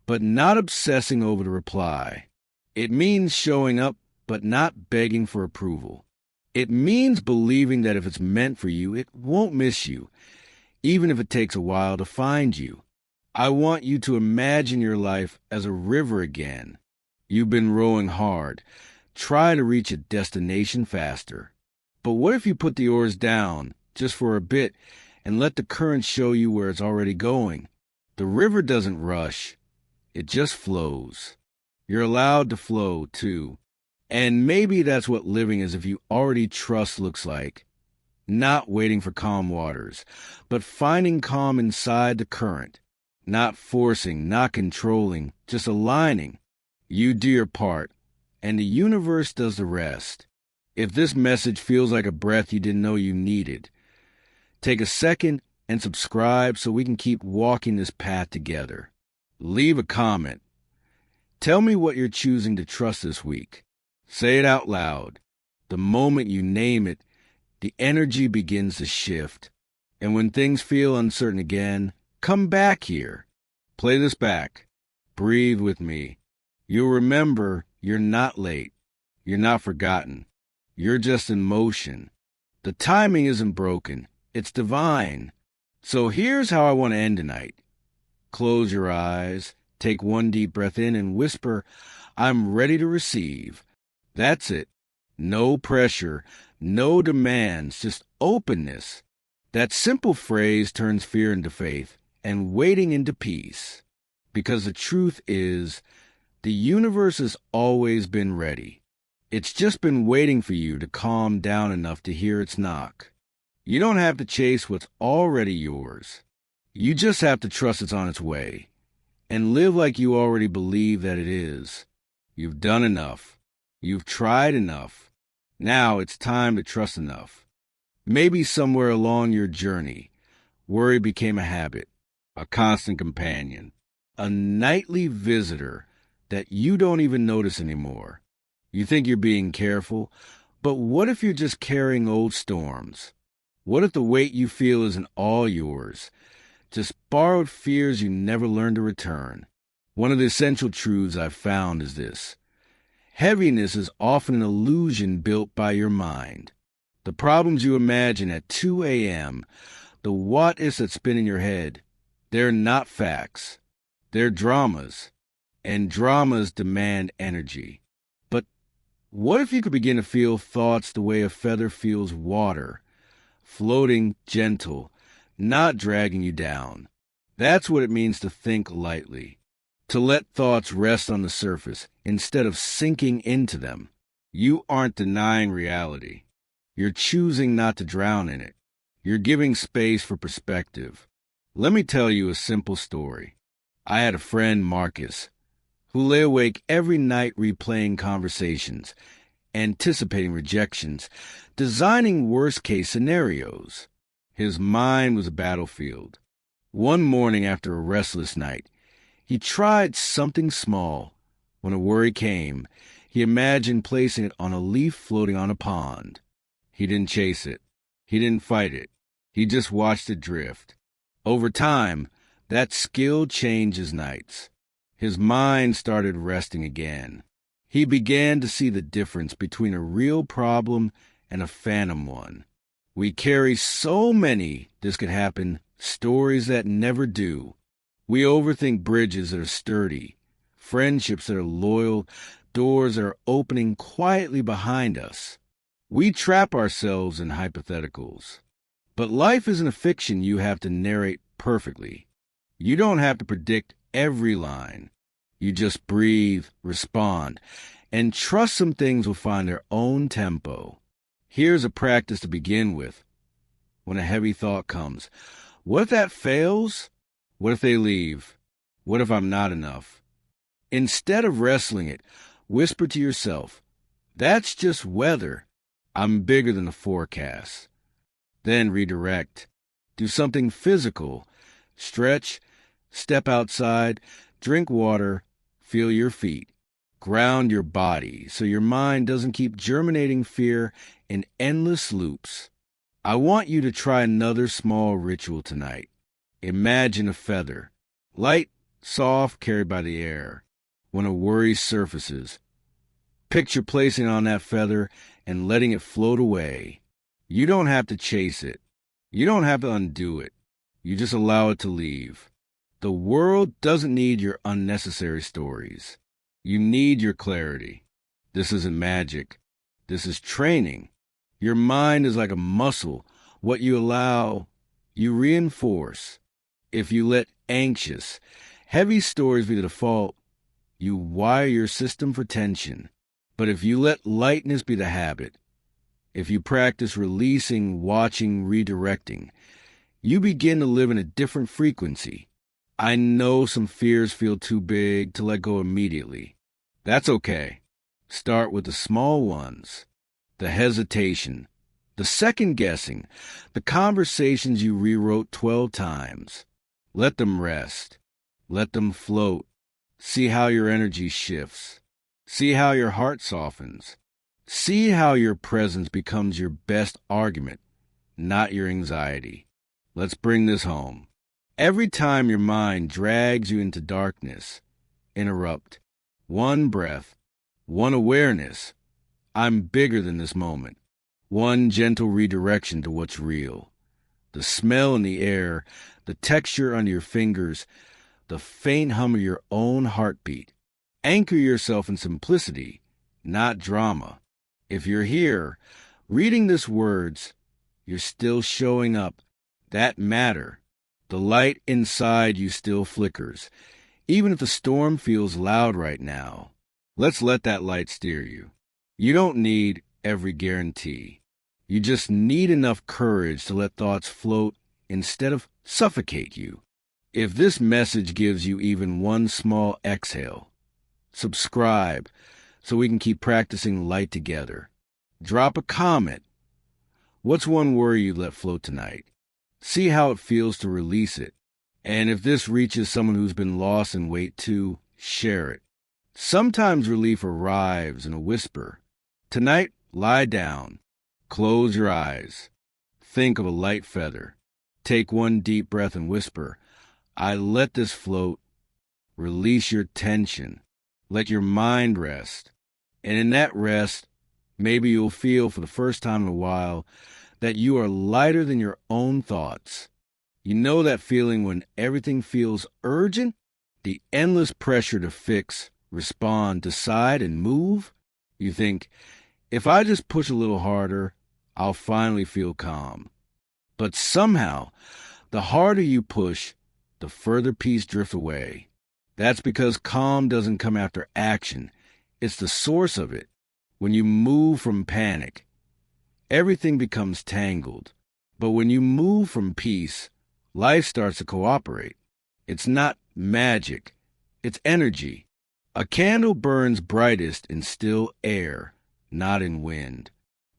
but not obsessing over the reply. It means showing up, but not begging for approval. It means believing that if it's meant for you, it won't miss you, even if it takes a while to find you. I want you to imagine your life as a river again. You've been rowing hard. Try to reach a destination faster. But what if you put the oars down, just for a bit, and let the current show you where it's already going? The river doesn't rush. It just flows. You're allowed to flow, too. And maybe that's what living as if you already trust looks like. Not waiting for calm waters, but finding calm inside the current. Not forcing, not controlling, just aligning. You do your part, and the universe does the rest. If this message feels like a breath you didn't know you needed, take a second and subscribe so we can keep walking this path together. Leave a comment. Tell me what you're choosing to trust this week. Say it out loud. The moment you name it, the energy begins to shift. And when things feel uncertain again, come back here. Play this back. Breathe with me. You'll remember you're not late. You're not forgotten. You're just in motion. The timing isn't broken. It's divine. So here's how I want to end tonight. Close your eyes. Take one deep breath in and whisper, I'm ready to receive. That's it. No pressure, no demands, just openness. That simple phrase turns fear into faith and waiting into peace. Because the truth is, the universe has always been ready. It's just been waiting for you to calm down enough to hear its knock. You don't have to chase what's already yours. You just have to trust it's on its way and live like you already believe that it is. You've done enough. You've tried enough. Now it's time to trust enough. Maybe somewhere along your journey, worry became a habit, a constant companion, a nightly visitor that you don't even notice anymore. You think you're being careful, but what if you're just carrying old storms? What if the weight you feel isn't all yours, just borrowed fears you never learned to return? One of the essential truths I've found is this. Heaviness is often an illusion built by your mind. The problems you imagine at 2 a.m., the what-ifs that spin in your head, they're not facts. They're dramas, and dramas demand energy. But what if you could begin to feel thoughts the way a feather feels water, floating gentle, not dragging you down? That's what it means to think lightly, to let thoughts rest on the surface instead of sinking into them. You aren't denying reality. You're choosing not to drown in it. You're giving space for perspective. Let me tell you a simple story. I had a friend, Marcus, who lay awake every night replaying conversations, anticipating rejections, designing worst-case scenarios. His mind was a battlefield. One morning after a restless night, he tried something small. When a worry came, he imagined placing it on a leaf floating on a pond. He didn't chase it. He didn't fight it. He just watched it drift. Over time, that skill changed his nights. His mind started resting again. He began to see the difference between a real problem and a phantom one. We carry so many this could happen, stories that never do. We overthink bridges that are sturdy, friendships that are loyal, doors that are opening quietly behind us. We trap ourselves in hypotheticals. But life isn't a fiction you have to narrate perfectly. You don't have to predict every line. You just breathe, respond, and trust some things will find their own tempo. Here's a practice to begin with. when a heavy thought comes. What if that fails? What if they leave? What if I'm not enough? Instead of wrestling it, whisper to yourself, that's just weather. I'm bigger than the forecast. Then redirect. Do something physical. Stretch, step outside, drink water, feel your feet. Ground your body so your mind doesn't keep germinating fear in endless loops. I want you to try another small ritual tonight. Imagine a feather, light, soft, carried by the air. When a worry surfaces, picture placing on that feather and letting it float away. You don't have to chase it. You don't have to undo it. You just allow it to leave. The world doesn't need your unnecessary stories. You need your clarity. This isn't magic. This is training. Your mind is like a muscle. What you allow, you reinforce. If you let anxious, heavy stories be the default, you wire your system for tension. But if you let lightness be the habit, if you practice releasing, watching, redirecting, you begin to live in a different frequency. I know some fears feel too big to let go immediately. That's okay. Start with the small ones, the hesitation, the second guessing, the conversations you rewrote 12 times. Let them rest. Let them float. See how your energy shifts. See how your heart softens. See how your presence becomes your best argument, not your anxiety. Let's bring this home. Every time your mind drags you into darkness, interrupt. One breath, one awareness. I'm bigger than this moment. One gentle redirection to what's real. The smell in the air, the texture under your fingers, the faint hum of your own heartbeat. Anchor yourself in simplicity, not drama. If you're here, reading these words, you're still showing up. That matter. The light inside you still flickers, even if the storm feels loud right now. Let's let that light steer you. You don't need every guarantee. You just need enough courage to let thoughts float instead of suffocate you. If this message gives you even one small exhale, subscribe so we can keep practicing light together. Drop a comment. What's one worry you let float tonight? See how it feels to release it. And if this reaches someone who's been lost in weight too, share it. Sometimes relief arrives in a whisper. Tonight, lie down. Close your eyes. Think of a light feather. Take one deep breath and whisper, I let this float. Release your tension. Let your mind rest. And in that rest, maybe you'll feel for the first time in a while that you are lighter than your own thoughts. You know that feeling when everything feels urgent? The endless pressure to fix, respond, decide, and move? You think, if I just push a little harder, I'll finally feel calm. But somehow, the harder you push, the further peace drifts away. That's because calm doesn't come after action. It's the source of it. When you move from panic, everything becomes tangled. But when you move from peace, life starts to cooperate. It's not magic. It's energy. A candle burns brightest in still air, not in wind.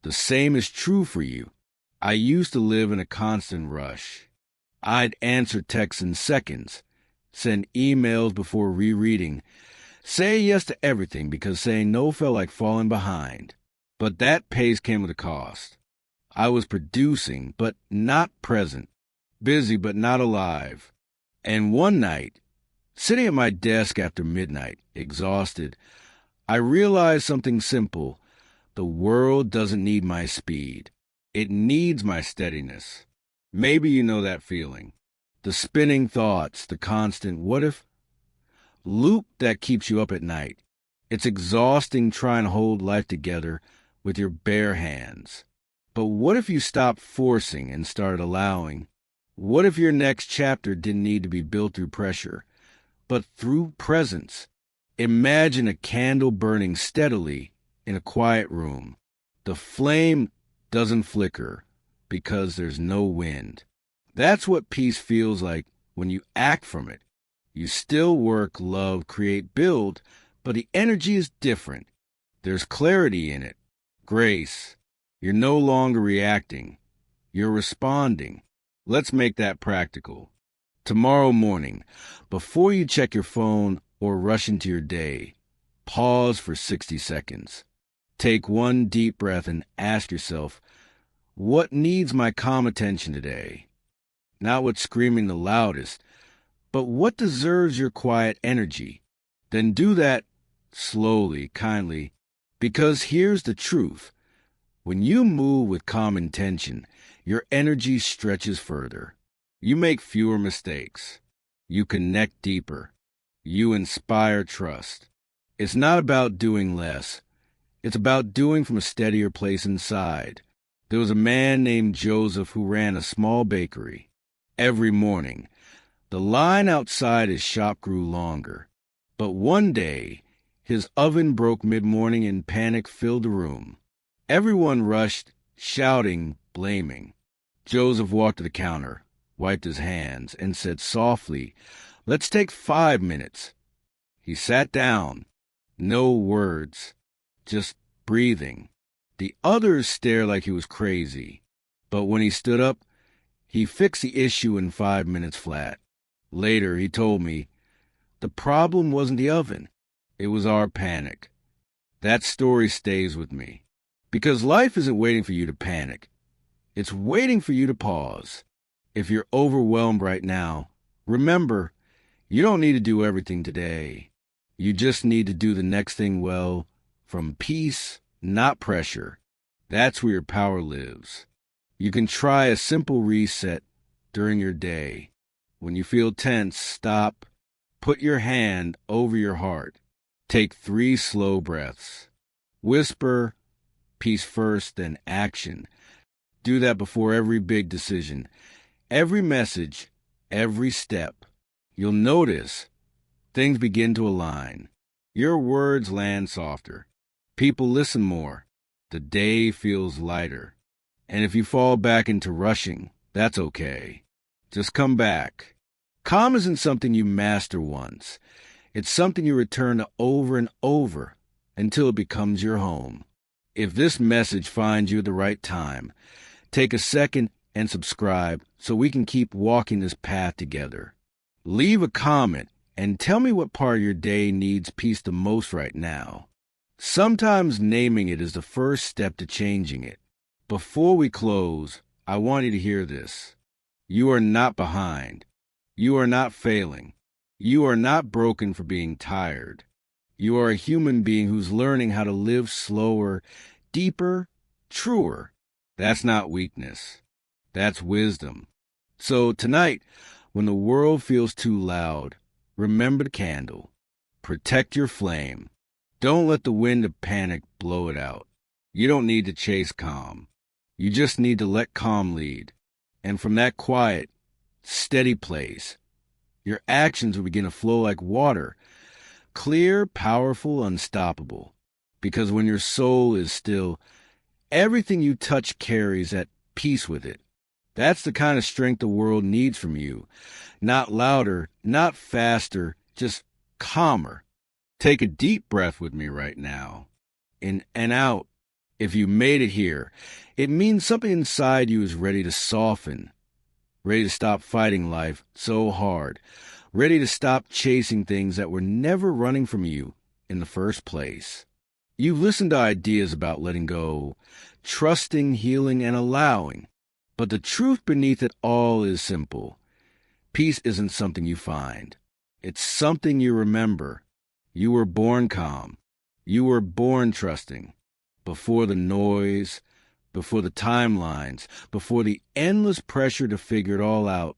The same is true for you. I used to live in a constant rush. I'd answer texts in seconds, send emails before rereading, say yes to everything because saying no felt like falling behind. But that pace came with a cost. I was producing, but not present, busy, but not alive. And one night, sitting at my desk after midnight, exhausted, I realized something simple. The world doesn't need my speed. It needs my steadiness. Maybe you know that feeling. The spinning thoughts, the constant what if loop that keeps you up at night. It's exhausting trying to hold life together with your bare hands. But what if you stopped forcing and started allowing? What if your next chapter didn't need to be built through pressure, but through presence? Imagine a candle burning steadily in a quiet room. The flame doesn't flicker. because there's no wind. That's what peace feels like when you act from it. You still work, love, create, build, but the energy is different. There's clarity in it, grace. You're no longer reacting. You're responding. Let's make that practical. Tomorrow morning, before you check your phone or rush into your day, pause for 60 seconds. Take one deep breath and ask yourself, what needs my calm attention today? Not what's screaming the loudest, but what deserves your quiet energy. Then do that slowly, kindly, because here's the truth. When you move with calm intention, your energy stretches further. You make fewer mistakes. You connect deeper. You inspire trust. It's not about doing less. It's about doing from a steadier place inside. There was a man named Joseph who ran a small bakery. Every morning, the line outside his shop grew longer. But one day, his oven broke mid-morning and panic filled the room. Everyone rushed, shouting, blaming. Joseph walked to the counter, wiped his hands, and said softly, "Let's take 5 minutes." He sat down. No words, just breathing. The others stared like he was crazy. But when he stood up, he fixed the issue in 5 minutes flat. Later, he told me, the problem wasn't the oven. It was our panic. That story stays with me. Because life isn't waiting for you to panic. It's waiting for you to pause. If you're overwhelmed right now, remember, you don't need to do everything today. You just need to do the next thing well, from peace, not pressure. That's where your power lives. You can try a simple reset during your day. When you feel tense, stop. Put your hand over your heart. Take 3 slow breaths. Whisper, peace first, then action. Do that before every big decision, every message, every step. You'll notice things begin to align. Your words land softer. People listen more. The day feels lighter. And if you fall back into rushing, that's okay. Just come back. Calm isn't something you master once. It's something you return to over and over until it becomes your home. If this message finds you at the right time, take a second and subscribe so we can keep walking this path together. Leave a comment and tell me what part of your day needs peace the most right now. Sometimes naming it is the first step to changing it. Before we close, I want you to hear this. You are not behind. You are not failing. You are not broken for being tired. You are a human being who's learning how to live slower, deeper, truer. That's not weakness. That's wisdom. So tonight, when the world feels too loud, remember the candle. Protect your flame. Don't let the wind of panic blow it out. You don't need to chase calm. You just need to let calm lead. And from that quiet, steady place, your actions will begin to flow like water, clear, powerful, unstoppable. Because when your soul is still, everything you touch carries that peace with it. That's the kind of strength the world needs from you. Not louder, not faster, just calmer. Take a deep breath with me right now. In and out. If you made it here, it means something inside you is ready to soften, ready to stop fighting life so hard, ready to stop chasing things that were never running from you in the first place. You've listened to ideas about letting go, trusting, healing, and allowing. But the truth beneath it all is simple. Peace isn't something you find. It's something you remember. You were born calm. You were born trusting. Before the noise, before the timelines, before the endless pressure to figure it all out,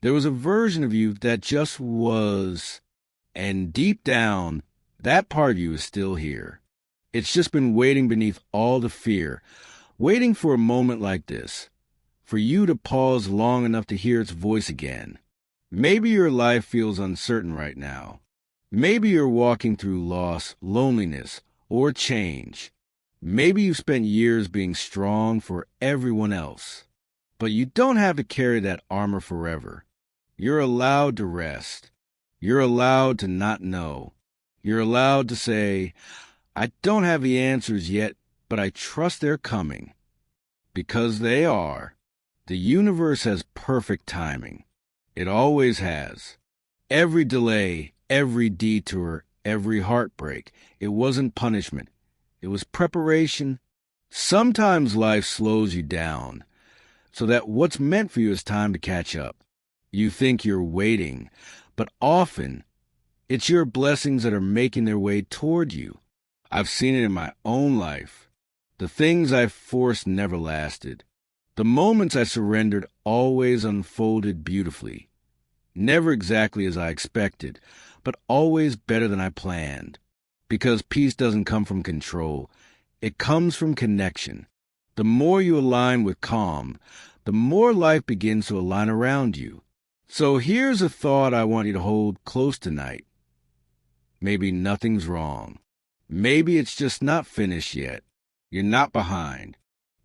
there was a version of you that just was. And deep down, that part of you is still here. It's just been waiting beneath all the fear, waiting for a moment like this, for you to pause long enough to hear its voice again. Maybe your life feels uncertain right now. Maybe you're walking through loss, loneliness, or change. Maybe you've spent years being strong for everyone else, but you don't have to carry that armor forever. You're allowed to rest. You're allowed to not know. You're allowed to say, I don't have the answers yet, but I trust they're coming. Because they are. The universe has perfect timing. It always has. Every delay, every detour, every heartbreak, it wasn't punishment. It was preparation. Sometimes life slows you down so that what's meant for you is time to catch up. You think you're waiting, but often it's your blessings that are making their way toward you. I've seen it in my own life. The things I forced never lasted. The moments I surrendered always unfolded beautifully. Never exactly as I expected, but always better than I planned. Because peace doesn't come from control. It comes from connection. The more you align with calm, the more life begins to align around you. So here's a thought I want you to hold close tonight. Maybe nothing's wrong. Maybe it's just not finished yet. You're not behind.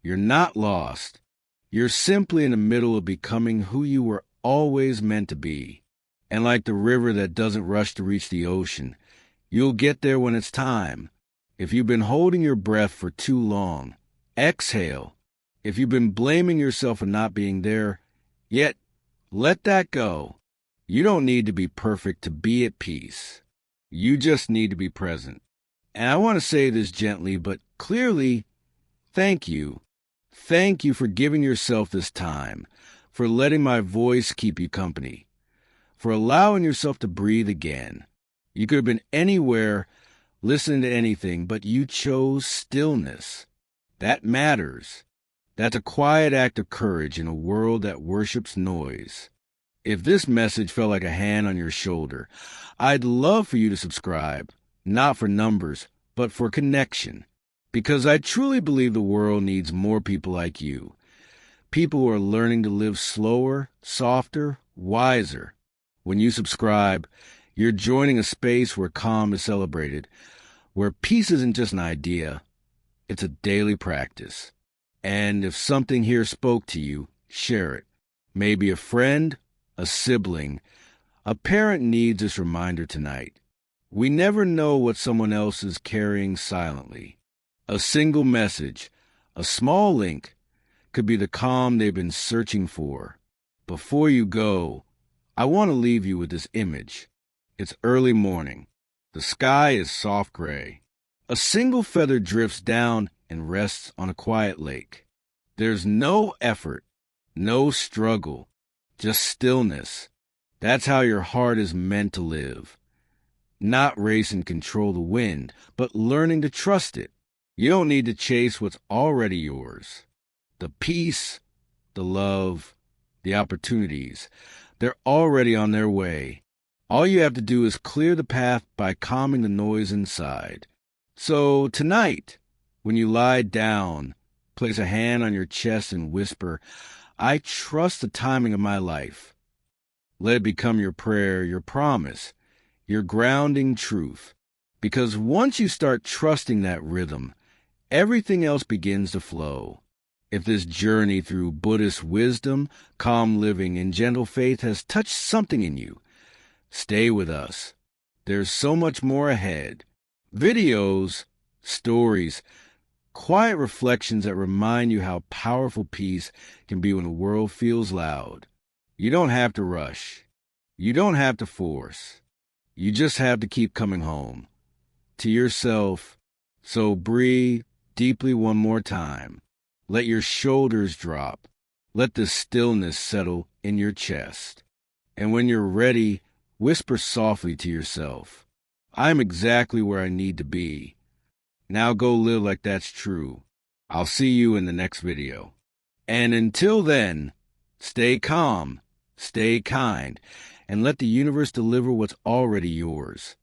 You're not lost. You're simply in the middle of becoming who you were always meant to be. And like the river that doesn't rush to reach the ocean, you'll get there when it's time. If you've been holding your breath for too long, exhale. If you've been blaming yourself for not being there, yet let that go. You don't need to be perfect to be at peace. You just need to be present. And I want to say this gently, but clearly, thank you. Thank you for giving yourself this time, for letting my voice keep you company, for allowing yourself to breathe again. You could have been anywhere, listening to anything, but you chose stillness. That matters. That's a quiet act of courage in a world that worships noise. If this message felt like a hand on your shoulder, I'd love for you to subscribe, not for numbers, but for connection. Because I truly believe the world needs more people like you. People who are learning to live slower, softer, wiser. When you subscribe, you're joining a space where calm is celebrated, where peace isn't just an idea, it's a daily practice. And if something here spoke to you, share it. Maybe a friend, a sibling, a parent needs this reminder tonight. We never know what someone else is carrying silently. A single message, a small link, could be the calm they've been searching for. Before you go, I want to leave you with this image. It's early morning. The sky is soft gray. A single feather drifts down and rests on a quiet lake. There's no effort, no struggle, just stillness. That's how your heart is meant to live. Not race and control the wind, but learning to trust it. You don't need to chase what's already yours. The peace, the love, the opportunities, they're already on their way. All you have to do is clear the path by calming the noise inside. So tonight, when you lie down, place a hand on your chest and whisper, I trust the timing of my life. Let it become your prayer, your promise, your grounding truth. Because once you start trusting that rhythm, everything else begins to flow. If this journey through Buddhist wisdom, calm living, and gentle faith has touched something in you, stay with us. There's so much more ahead. Videos, stories, quiet reflections that remind you how powerful peace can be when the world feels loud. You don't have to rush. You don't have to force. You just have to keep coming home. To yourself. So breathe deeply one more time. Let your shoulders drop. Let the stillness settle in your chest. And when you're ready, whisper softly to yourself, I'm exactly where I need to be. Now go live like that's true. I'll see you in the next video. And until then, stay calm, stay kind, and let the universe deliver what's already yours.